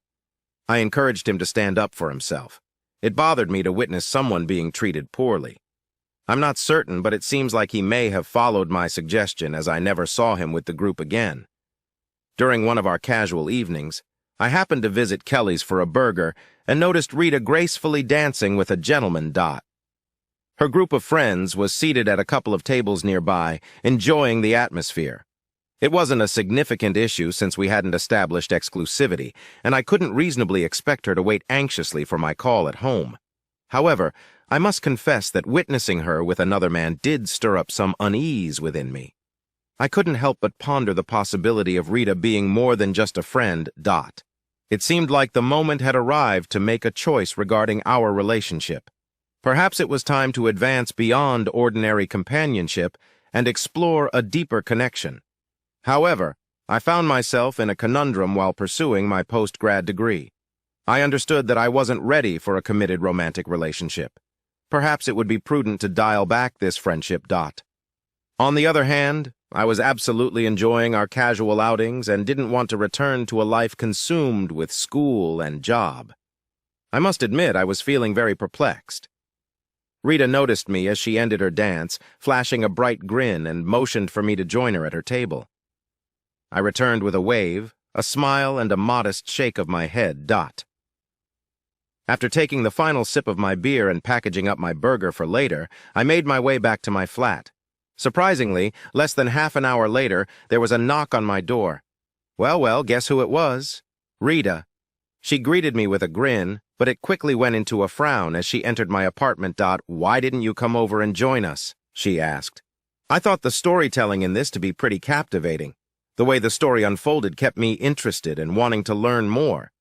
I encouraged him to stand up for himself. It bothered me to witness someone being treated poorly. I'm not certain, but it seems like he may have followed my suggestion, as I never saw him with the group again. During one of our casual evenings, I happened to visit Kelly's for a burger and noticed Rita gracefully dancing with a gentleman. Her group of friends was seated at a couple of tables nearby, enjoying the atmosphere. It wasn't a significant issue since we hadn't established exclusivity, and I couldn't reasonably expect her to wait anxiously for my call at home. However, I must confess that witnessing her with another man did stir up some unease within me. I couldn't help but ponder the possibility of Rita being more than just a friend. It seemed like the moment had arrived to make a choice regarding our relationship. Perhaps it was time to advance beyond ordinary companionship and explore a deeper connection. However, I found myself in a conundrum while pursuing my post-grad degree. I understood that I wasn't ready for a committed romantic relationship. Perhaps it would be prudent to dial back this friendship. On the other hand, I was absolutely enjoying our casual outings and didn't want to return to a life consumed with school and job. I must admit I was feeling very perplexed. Rita noticed me as she ended her dance, flashing a bright grin and motioned for me to join her at her table. I returned with a wave, a smile, and a modest shake of my head. After taking the final sip of my beer and packaging up my burger for later, I made my way back to my flat. Surprisingly, less than half an hour later, there was a knock on my door. Well, guess who it was? Rita. She greeted me with a grin, but it quickly went into a frown as she entered my apartment. "Why didn't you come over and join us?" she asked. I thought the storytelling in this to be pretty captivating. The way the story unfolded kept me interested and wanting to learn more.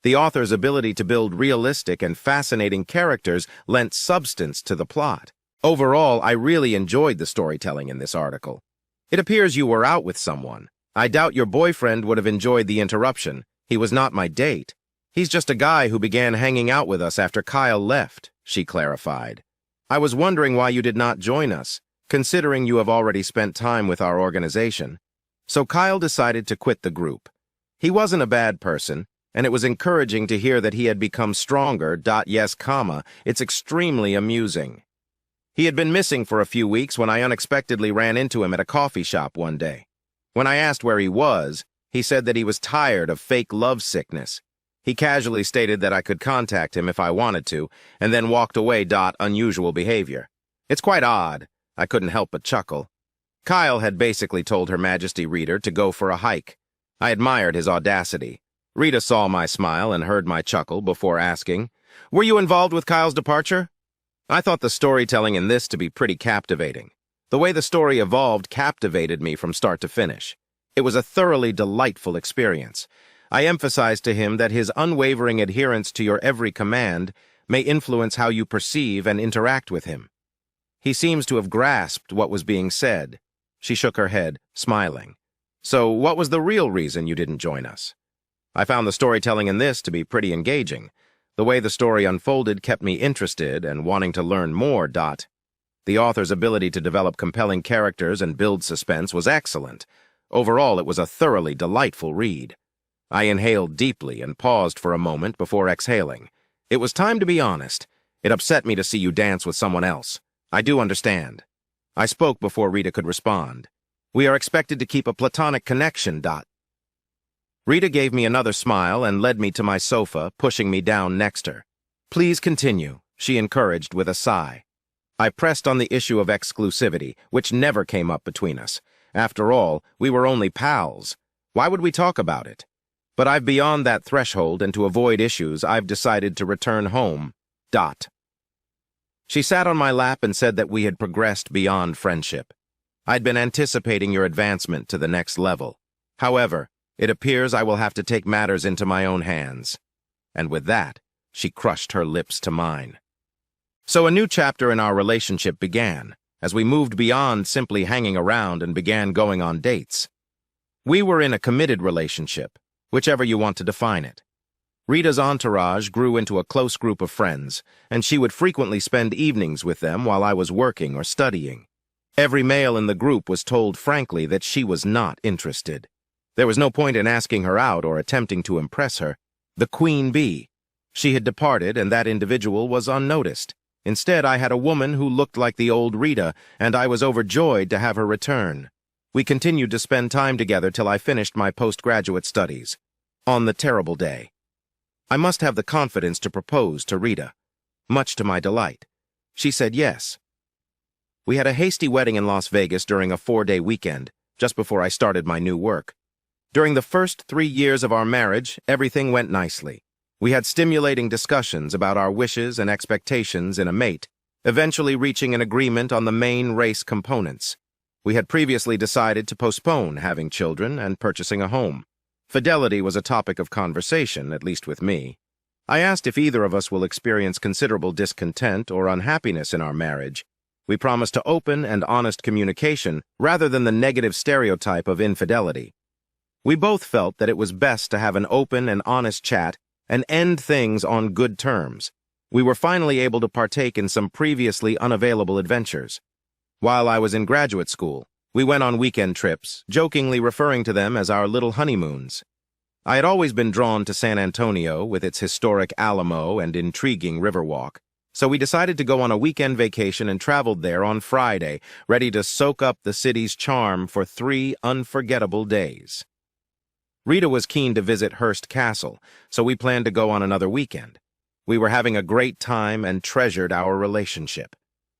The author's ability to build realistic and fascinating characters lent substance to the plot. Overall, I really enjoyed the storytelling in this article. It appears you were out with someone. I doubt your boyfriend would have enjoyed the interruption. He was not my date. He's just a guy who began hanging out with us after Kyle left, she clarified. I was wondering why you did not join us, considering you have already spent time with our organization. So Kyle decided to quit the group. He wasn't a bad person, and it was encouraging to hear that he had become stronger. Yes, it's extremely amusing. He had been missing for a few weeks when I unexpectedly ran into him at a coffee shop one day. When I asked where he was, he said that he was tired of fake love sickness. He casually stated that I could contact him if I wanted to, and then walked away. Unusual behavior. It's quite odd. I couldn't help but chuckle. Kyle had basically told Her Majesty Rita to go for a hike. I admired his audacity. Rita saw my smile and heard my chuckle before asking, "Were you involved with Kyle's departure?" I thought the storytelling in this to be pretty captivating. The way the story evolved captivated me from start to finish. It was a thoroughly delightful experience. I emphasized to him that his unwavering adherence to your every command may influence how you perceive and interact with him. He seems to have grasped what was being said. She shook her head, smiling. "So what was the real reason you didn't join us?" I found the storytelling in this to be pretty engaging. The way the story unfolded kept me interested and wanting to learn more. The author's ability to develop compelling characters and build suspense was excellent. Overall, it was a thoroughly delightful read. I inhaled deeply and paused for a moment before exhaling. It was time to be honest. It upset me to see you dance with someone else. I do understand. I spoke before Rita could respond. We are expected to keep a platonic connection. Rita gave me another smile and led me to my sofa, pushing me down next her. Please continue, she encouraged with a sigh. I pressed on the issue of exclusivity, which never came up between us. After all, we were only pals. Why would we talk about it? But I've beyond that threshold, and to avoid issues, I've decided to return home. She sat on my lap and said that we had progressed beyond friendship. I'd been anticipating your advancement to the next level. However, it appears I will have to take matters into my own hands. And with that, she crushed her lips to mine. So a new chapter in our relationship began, as we moved beyond simply hanging around and began going on dates. We were in a committed relationship, whichever you want to define it. Rita's entourage grew into a close group of friends, and she would frequently spend evenings with them while I was working or studying. Every male in the group was told frankly that she was not interested. There was no point in asking her out or attempting to impress her. The queen bee. She had departed, and that individual was unnoticed. Instead, I had a woman who looked like the old Rita, and I was overjoyed to have her return. We continued to spend time together till I finished my postgraduate studies. On the terrible day, I must have the confidence to propose to Rita. Much to my delight, she said yes. We had a hasty wedding in Las Vegas during a 4-day weekend, just before I started my new work. During the first 3 years of our marriage, everything went nicely. We had stimulating discussions about our wishes and expectations in a mate, eventually reaching an agreement on the main race components. We had previously decided to postpone having children and purchasing a home. Fidelity was a topic of conversation, at least with me. I asked if either of us will experience considerable discontent or unhappiness in our marriage. We promised to open and honest communication rather than the negative stereotype of infidelity. We both felt that it was best to have an open and honest chat and end things on good terms. We were finally able to partake in some previously unavailable adventures. While I was in graduate school, we went on weekend trips, jokingly referring to them as our little honeymoons. I had always been drawn to San Antonio with its historic Alamo and intriguing Riverwalk, so we decided to go on a weekend vacation and traveled there on Friday, ready to soak up the city's charm for 3 unforgettable days. Rita was keen to visit Hearst Castle, so we planned to go on another weekend. We were having a great time and treasured our relationship.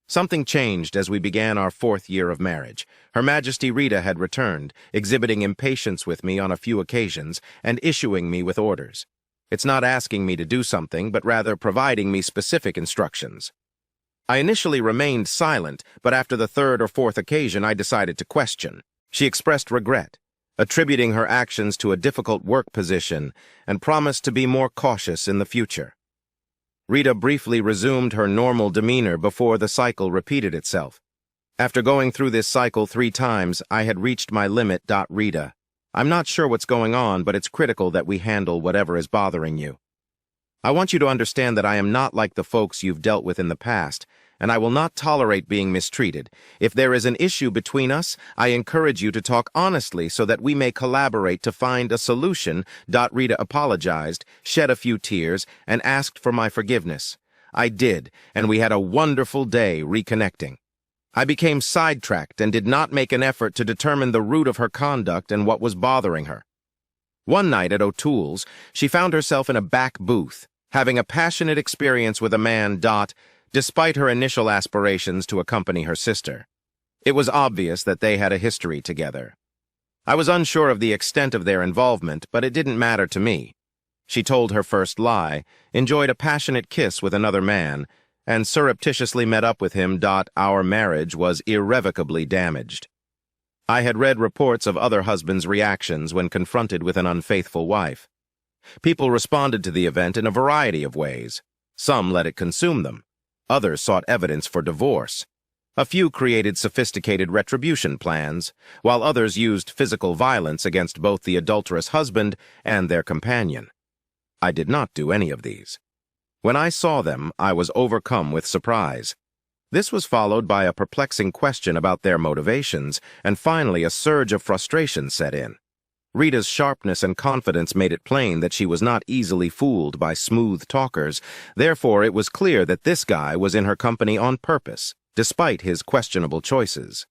Something changed as we began our 4th year of marriage. Her Majesty Rita had returned, exhibiting impatience with me on a few occasions and issuing me with orders. It's not asking me to do something, but rather providing me specific instructions. I initially remained silent, but after the 3rd or 4th occasion I decided to question. She expressed regret, attributing her actions to a difficult work position, and promised to be more cautious in the future. Rita briefly resumed her normal demeanor before the cycle repeated itself. After going through this cycle 3 times, I had reached my limit. Rita, I'm not sure what's going on, but it's critical that we handle whatever is bothering you. I want you to understand that I am not like the folks you've dealt with in the past, and I will not tolerate being mistreated. If there is an issue between us, I encourage you to talk honestly so that we may collaborate to find a solution. Rita apologized, shed a few tears, and asked for my forgiveness. I did, and we had a wonderful day reconnecting. I became sidetracked and did not make an effort to determine the root of her conduct and what was bothering her. One night at O'Toole's, she found herself in a back booth, having a passionate experience with a man. Despite her initial aspirations to accompany her sister. It was obvious that they had a history together. I was unsure of the extent of their involvement, but it didn't matter to me. She told her first lie, enjoyed a passionate kiss with another man, and surreptitiously met up with him. Our marriage was irrevocably damaged. I had read reports of other husbands' reactions when confronted with an unfaithful wife. People responded to the event in a variety of ways. Some let it consume them. Others sought evidence for divorce. A few created sophisticated retribution plans, while others used physical violence against both the adulterous husband and their companion. I did not do any of these. When I saw them, I was overcome with surprise. This was followed by a perplexing question about their motivations, and finally a surge of frustration set in. Rita's sharpness and confidence made it plain that she was not easily fooled by smooth talkers. Therefore, it was clear that this guy was in her company on purpose, despite his questionable choices.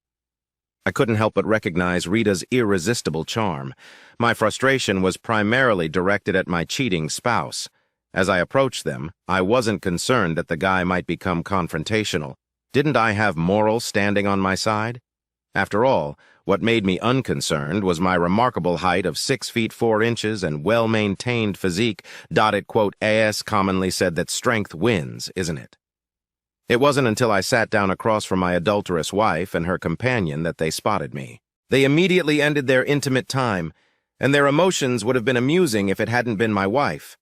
I couldn't help but recognize Rita's irresistible charm. My frustration was primarily directed at my cheating spouse. As I approached them, I wasn't concerned that the guy might become confrontational. Didn't I have moral standing on my side? After all, what made me unconcerned was my remarkable height of 6 feet 4 inches and well-maintained physique. As commonly said that strength wins, isn't it? It wasn't until I sat down across from my adulterous wife and her companion that they spotted me. They immediately ended their intimate time, and their emotions would have been amusing if it hadn't been my wife.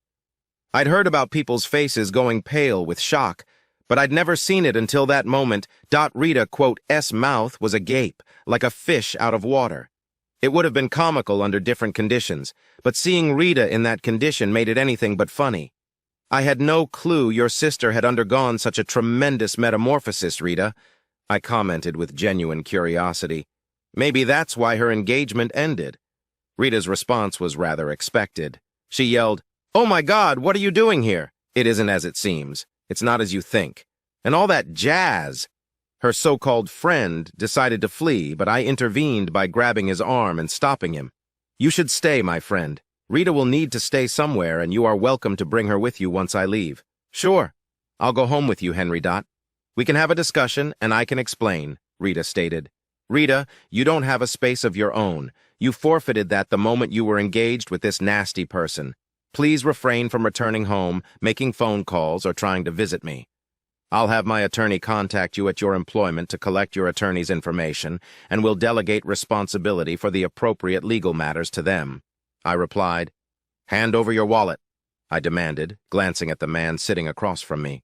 I'd heard about people's faces going pale with shock, but I'd never seen it until that moment. Rita's mouth was agape, like a fish out of water. It would have been comical under different conditions, but seeing Rita in that condition made it anything but funny. I had no clue your sister had undergone such a tremendous metamorphosis, Rita, I commented with genuine curiosity. Maybe that's why her engagement ended. Rita's response was rather expected. She yelled, "Oh my God, what are you doing here?" "It isn't as it seems. It's not as you think. And all that jazz." Her so-called friend decided to flee, but I intervened by grabbing his arm and stopping him. "You should stay, my friend. Rita will need to stay somewhere, and you are welcome to bring her with you once I leave." "Sure. I'll go home with you, Henry. We can have a discussion, and I can explain," Rita stated. "Rita, you don't have a space of your own. You forfeited that the moment you were engaged with this nasty person. Please refrain from returning home, making phone calls, or trying to visit me. I'll have my attorney contact you at your employment to collect your attorney's information, and will delegate responsibility for the appropriate legal matters to them," I replied. "Hand over your wallet," I demanded, glancing at the man sitting across from me.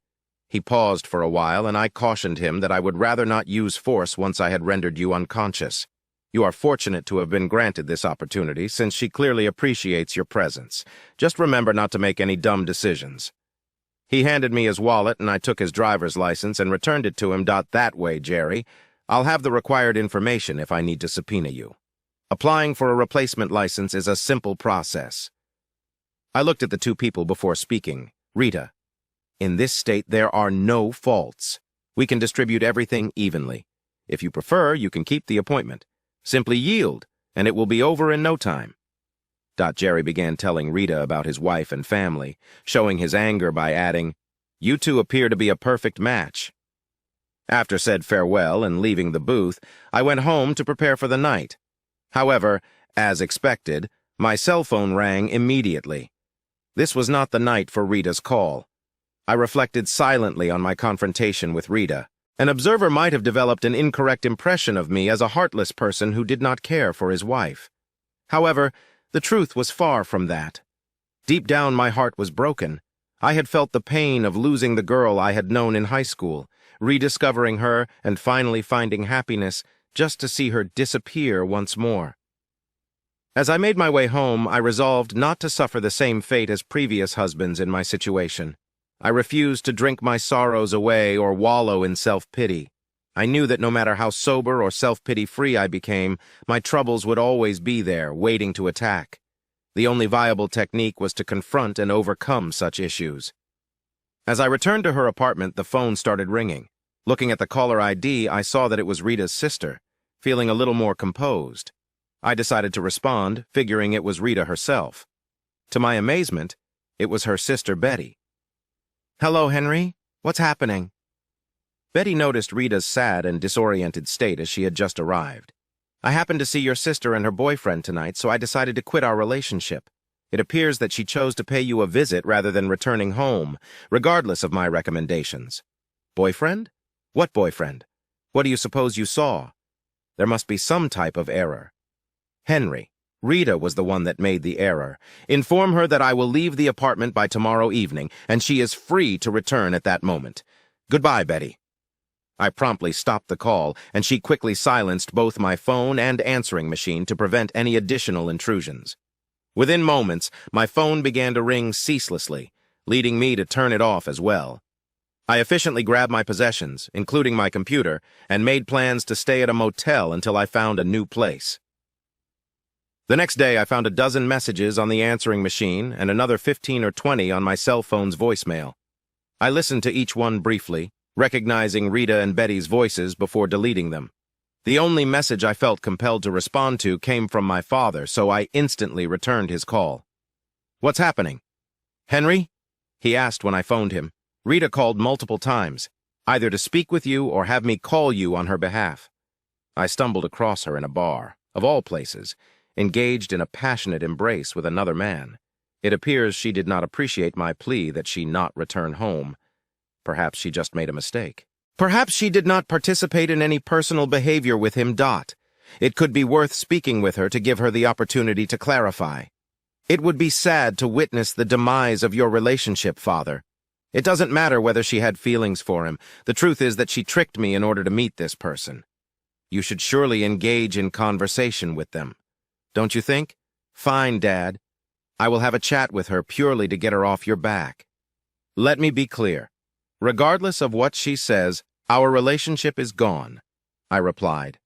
He paused for a while, and I cautioned him that I would rather not use force once I had rendered you unconscious. You are fortunate to have been granted this opportunity, since she clearly appreciates your presence. Just remember not to make any dumb decisions. He handed me his wallet, and I took his driver's license and returned it to him. "That way, Jerry. I'll have the required information if I need to subpoena you. Applying for a replacement license is a simple process." I looked at the two people before speaking. "Rita, in this state there are no faults. We can distribute everything evenly. If you prefer, you can keep the appointment. Simply yield, and it will be over in no time." Jerry began telling Rita about his wife and family, showing his anger by adding, "You two appear to be a perfect match." After said farewell and leaving the booth, I went home to prepare for the night. However, as expected, my cell phone rang immediately. This was not the night for Rita's call. I reflected silently on my confrontation with Rita. An observer might have developed an incorrect impression of me as a heartless person who did not care for his wife. However, the truth was far from that. Deep down, my heart was broken. I had felt the pain of losing the girl I had known in high school, rediscovering her and finally finding happiness, just to see her disappear once more. As I made my way home, I resolved not to suffer the same fate as previous husbands in my situation. I refused to drink my sorrows away or wallow in self-pity. I knew that no matter how sober or self-pity-free I became, my troubles would always be there, waiting to attack. The only viable technique was to confront and overcome such issues. As I returned to her apartment, the phone started ringing. Looking at the caller ID, I saw that it was Rita's sister. Feeling a little more composed, I decided to respond, figuring it was Rita herself. To my amazement, it was her sister Betty. "Hello, Henry. What's happening?" Betty noticed Rita's sad and disoriented state as she had just arrived. "I happened to see your sister and her boyfriend tonight, so I decided to quit our relationship. It appears that she chose to pay you a visit rather than returning home, regardless of my recommendations." "Boyfriend? What boyfriend? What do you suppose you saw? There must be some type of error." "Henry, Rita was the one that made the error. Inform her that I will leave the apartment by tomorrow evening, and she is free to return at that moment. Goodbye, Betty." I promptly stopped the call, and she quickly silenced both my phone and answering machine to prevent any additional intrusions. Within moments, my phone began to ring ceaselessly, leading me to turn it off as well. I efficiently grabbed my possessions, including my computer, and made plans to stay at a motel until I found a new place. The next day, I found a dozen messages on the answering machine and another 15 or 20 on my cell phone's voicemail. I listened to each one briefly, recognizing Rita and Betty's voices before deleting them. The only message I felt compelled to respond to came from my father, so I instantly returned his call. "What's happening?" "Henry?" he asked when I phoned him. "Rita called multiple times, either to speak with you or have me call you on her behalf." I stumbled across her in a bar, of all places, engaged in a passionate embrace with another man. It appears she did not appreciate my plea that she not return home. Perhaps she just made a mistake. Perhaps she did not participate in any personal behavior with him. It could be worth speaking with her to give her the opportunity to clarify. "It would be sad to witness the demise of your relationship, Father. It doesn't matter whether she had feelings for him. The truth is that she tricked me in order to meet this person. You should surely engage in conversation with them. Don't you think? Fine, Dad. I will have a chat with her purely to get her off your back. Let me be clear. Regardless of what she says, our relationship is gone," I replied.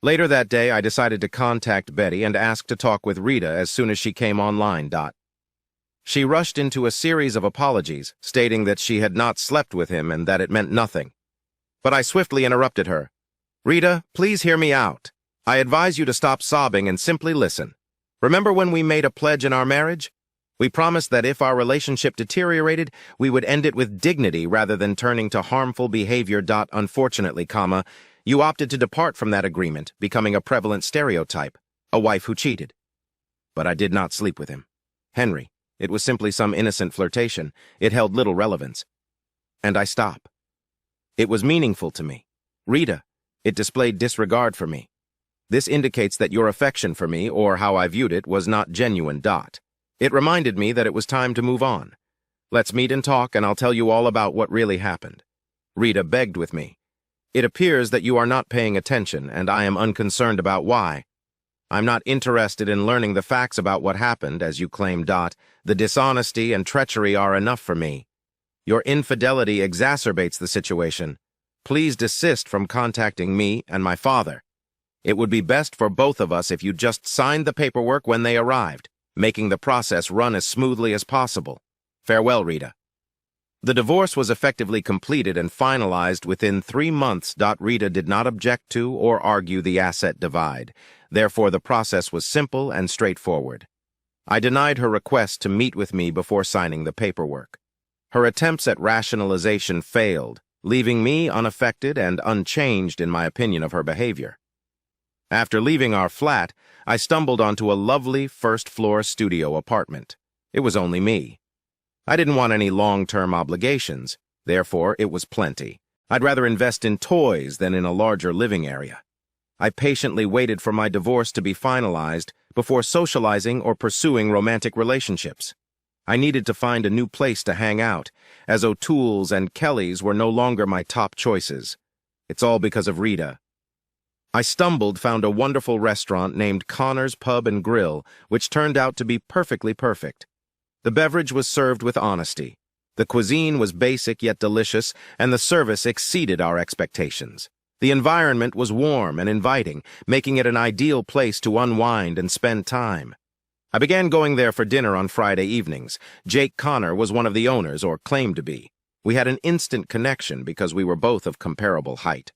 Later that day, I decided to contact Betty and ask to talk with Rita as soon as she came online. She rushed into a series of apologies, stating that she had not slept with him and that it meant nothing. But I swiftly interrupted her. "Rita, please hear me out. I advise you to stop sobbing and simply listen. Remember when we made a pledge in our marriage? We promised that if our relationship deteriorated, we would end it with dignity rather than turning to harmful behavior. Unfortunately, you opted to depart from that agreement, becoming a prevalent stereotype, a wife who cheated. But I did not sleep with him. Henry, it was simply some innocent flirtation. It held little relevance. And I stop. It was meaningful to me. Rita, it displayed disregard for me. This indicates that your affection for me, or how I viewed it, was not genuine. It reminded me that it was time to move on. Let's meet and talk, and I'll tell you all about what really happened." Rita begged with me. "It appears that you are not paying attention, and I am unconcerned about why. I'm not interested in learning the facts about what happened, as you claim. The dishonesty and treachery are enough for me. Your infidelity exacerbates the situation. Please desist from contacting me and my father. It would be best for both of us if you just signed the paperwork when they arrived, making the process run as smoothly as possible. Farewell, Rita." The divorce was effectively completed and finalized within 3 months. Rita did not object to or argue the asset divide. Therefore, the process was simple and straightforward. I denied her request to meet with me before signing the paperwork. Her attempts at rationalization failed, leaving me unaffected and unchanged in my opinion of her behavior. After leaving our flat, I stumbled onto a lovely first-floor studio apartment. It was only me. I didn't want any long-term obligations, therefore it was plenty. I'd rather invest in toys than in a larger living area. I patiently waited for my divorce to be finalized before socializing or pursuing romantic relationships. I needed to find a new place to hang out, as O'Toole's and Kelly's were no longer my top choices. It's all because of Rita. I found a wonderful restaurant named Connor's Pub and Grill, which turned out to be perfectly perfect. The beverage was served with honesty. The cuisine was basic yet delicious, and the service exceeded our expectations. The environment was warm and inviting, making it an ideal place to unwind and spend time. I began going there for dinner on Friday evenings. Jake Connor was one of the owners, or claimed to be. We had an instant connection because we were both of comparable height.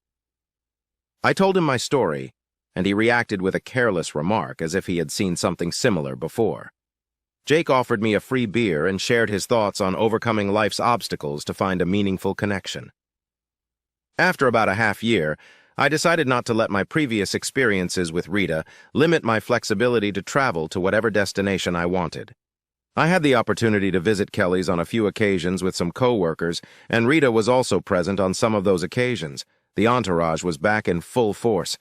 I told him my story, and he reacted with a careless remark as if he had seen something similar before. Jake offered me a free beer and shared his thoughts on overcoming life's obstacles to find a meaningful connection. After about a half year, I decided not to let my previous experiences with Rita limit my flexibility to travel to whatever destination I wanted. I had the opportunity to visit Kelly's on a few occasions with some co-workers, and Rita was also present on some of those occasions. The entourage was back in full force.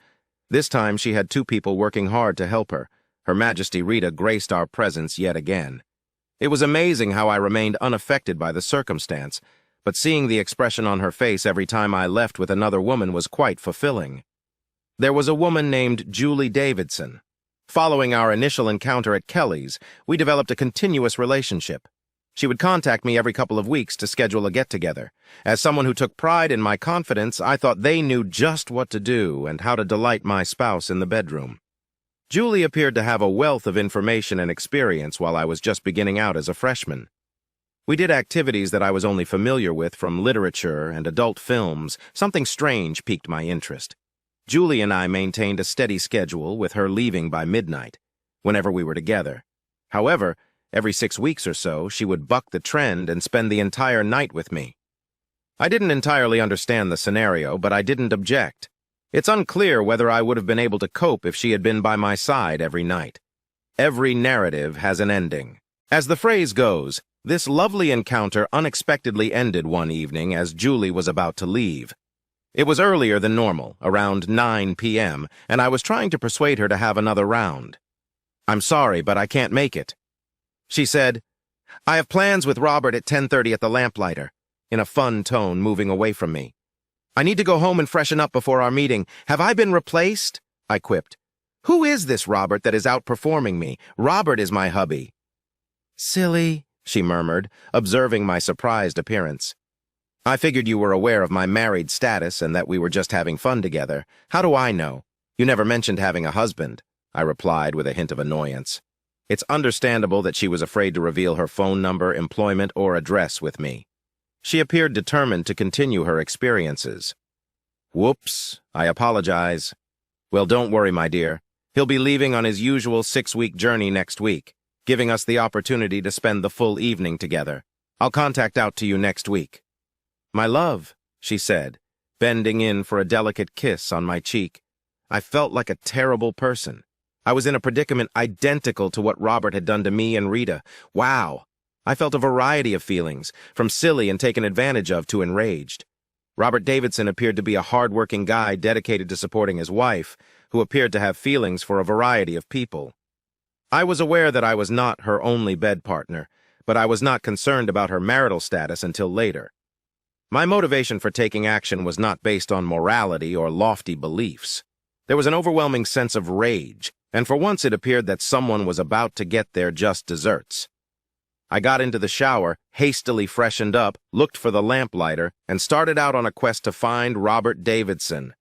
This time she had 2 people working hard to help her. Her Majesty Rita graced our presence yet again. It was amazing how I remained unaffected by the circumstance, but seeing the expression on her face every time I left with another woman was quite fulfilling. There was a woman named Julie Davidson. Following our initial encounter at Kelly's, we developed a continuous relationship. She would contact me every couple of weeks to schedule a get-together. As someone who took pride in my confidence, I thought they knew just what to do and how to delight my spouse in the bedroom. Julie appeared to have a wealth of information and experience while I was just beginning out as a freshman. We did activities that I was only familiar with from literature and adult films. Something strange piqued my interest. Julie and I maintained a steady schedule, with her leaving by midnight, whenever we were together. However, every 6 weeks or so, she would buck the trend and spend the entire night with me. I didn't entirely understand the scenario, but I didn't object. It's unclear whether I would have been able to cope if she had been by my side every night. Every narrative has an ending. As the phrase goes, this lovely encounter unexpectedly ended one evening as Julie was about to leave. It was earlier than normal, around 9 p.m., and I was trying to persuade her to have another round. "I'm sorry, but I can't make it," she said. "I have plans with Robert at 10:30 at the lamplighter," in a fun tone, moving away from me. "I need to go home and freshen up before our meeting. Have I been replaced?" I quipped. "Who is this Robert that is outperforming me? Robert is my hubby." "Silly," she murmured, observing my surprised appearance. "I figured you were aware of my married status and that we were just having fun together. How do I know? You never mentioned having a husband," I replied with a hint of annoyance. It's understandable that she was afraid to reveal her phone number, employment, or address with me. She appeared determined to continue her experiences. "Whoops, I apologize." "Well, don't worry, my dear. He'll be leaving on his usual 6-week journey next week, giving us the opportunity to spend the full evening together. I'll contact out to you next week." "My love," she said, bending in for a delicate kiss on my cheek. I felt like a terrible person. I was in a predicament identical to what Robert had done to me and Rita. Wow! I felt a variety of feelings, from silly and taken advantage of to enraged. Robert Davidson appeared to be a hard-working guy dedicated to supporting his wife, who appeared to have feelings for a variety of people. I was aware that I was not her only bed partner, but I was not concerned about her marital status until later. My motivation for taking action was not based on morality or lofty beliefs. There was an overwhelming sense of rage, and for once it appeared that someone was about to get their just desserts. I got into the shower, hastily freshened up, looked for the lamplighter, and started out on a quest to find Robert Davidson.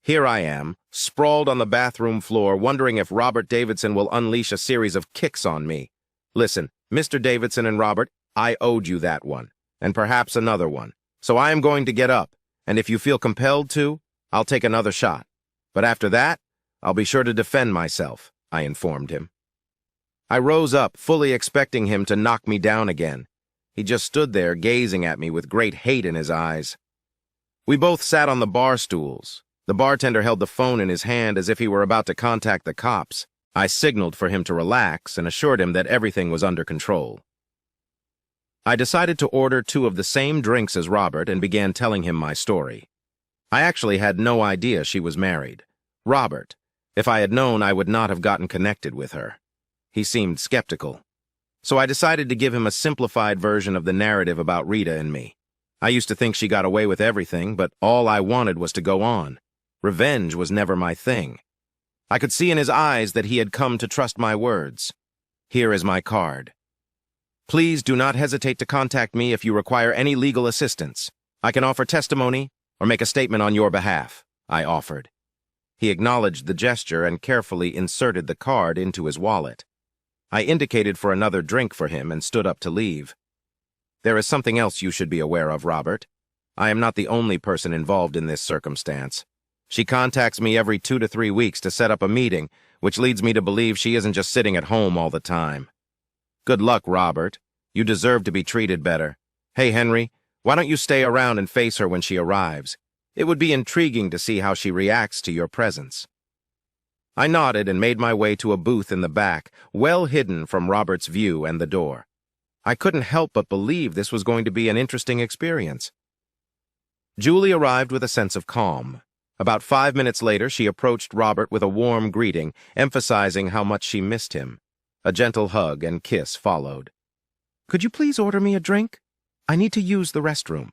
Here I am, sprawled on the bathroom floor, wondering if Robert Davidson will unleash a series of kicks on me. Listen, Mr. Davidson and Robert, I owed you that one, and perhaps another one. So I am going to get up, and if you feel compelled to, I'll take another shot. But after that, I'll be sure to defend myself, I informed him. I rose up, fully expecting him to knock me down again. He just stood there, gazing at me with great hate in his eyes. We both sat on the bar stools. The bartender held the phone in his hand as if he were about to contact the cops. I signaled for him to relax and assured him that everything was under control. I decided to order 2 of the same drinks as Robert and began telling him my story. I actually had no idea she was married. Robert. If I had known, I would not have gotten connected with her. He seemed skeptical. So I decided to give him a simplified version of the narrative about Rita and me. I used to think she got away with everything, but all I wanted was to go on. Revenge was never my thing. I could see in his eyes that he had come to trust my words. Here is my card. Please do not hesitate to contact me if you require any legal assistance. I can offer testimony or make a statement on your behalf, I offered. He acknowledged the gesture and carefully inserted the card into his wallet. I indicated for another drink for him and stood up to leave. There is something else you should be aware of, Robert. I am not the only person involved in this circumstance. She contacts me every 2 to 3 weeks to set up a meeting, which leads me to believe she isn't just sitting at home all the time. Good luck, Robert. You deserve to be treated better. Hey, Henry, why don't you stay around and face her when she arrives? It would be intriguing to see how she reacts to your presence. I nodded and made my way to a booth in the back, well hidden from Robert's view and the door. I couldn't help but believe this was going to be an interesting experience. Julie arrived with a sense of calm. About 5 minutes later, she approached Robert with a warm greeting, emphasizing how much she missed him. A gentle hug and kiss followed. "Could you please order me a drink? I need to use the restroom."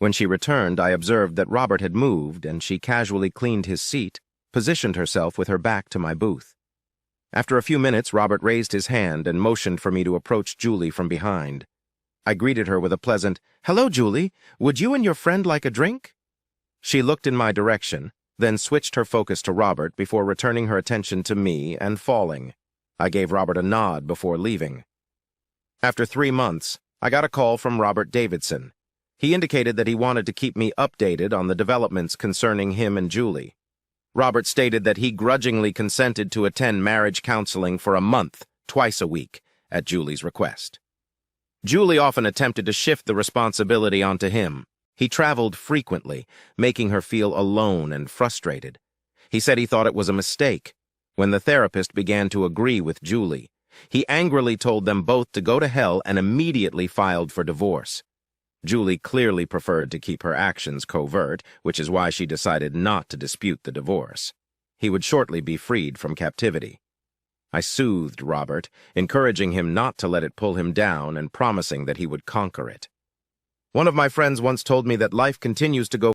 When she returned, I observed that Robert had moved, and she casually cleaned his seat, positioned herself with her back to my booth. After a few minutes, Robert raised his hand and motioned for me to approach Julie from behind. I greeted her with a pleasant, "Hello, Julie. Would you and your friend like a drink?" She looked in my direction, then switched her focus to Robert before returning her attention to me and falling. I gave Robert a nod before leaving. After 3 months, I got a call from Robert Davidson. He indicated that he wanted to keep me updated on the developments concerning him and Julie. Robert stated that he grudgingly consented to attend marriage counseling for a month, twice a week, at Julie's request. Julie often attempted to shift the responsibility onto him. He traveled frequently, making her feel alone and frustrated. He said he thought it was a mistake. When the therapist began to agree with Julie, he angrily told them both to go to hell and immediately filed for divorce. Julie clearly preferred to keep her actions covert, which is why she decided not to dispute the divorce. He would shortly be freed from captivity. I soothed Robert, encouraging him not to let it pull him down and promising that he would conquer it. One of my friends once told me that life continues to go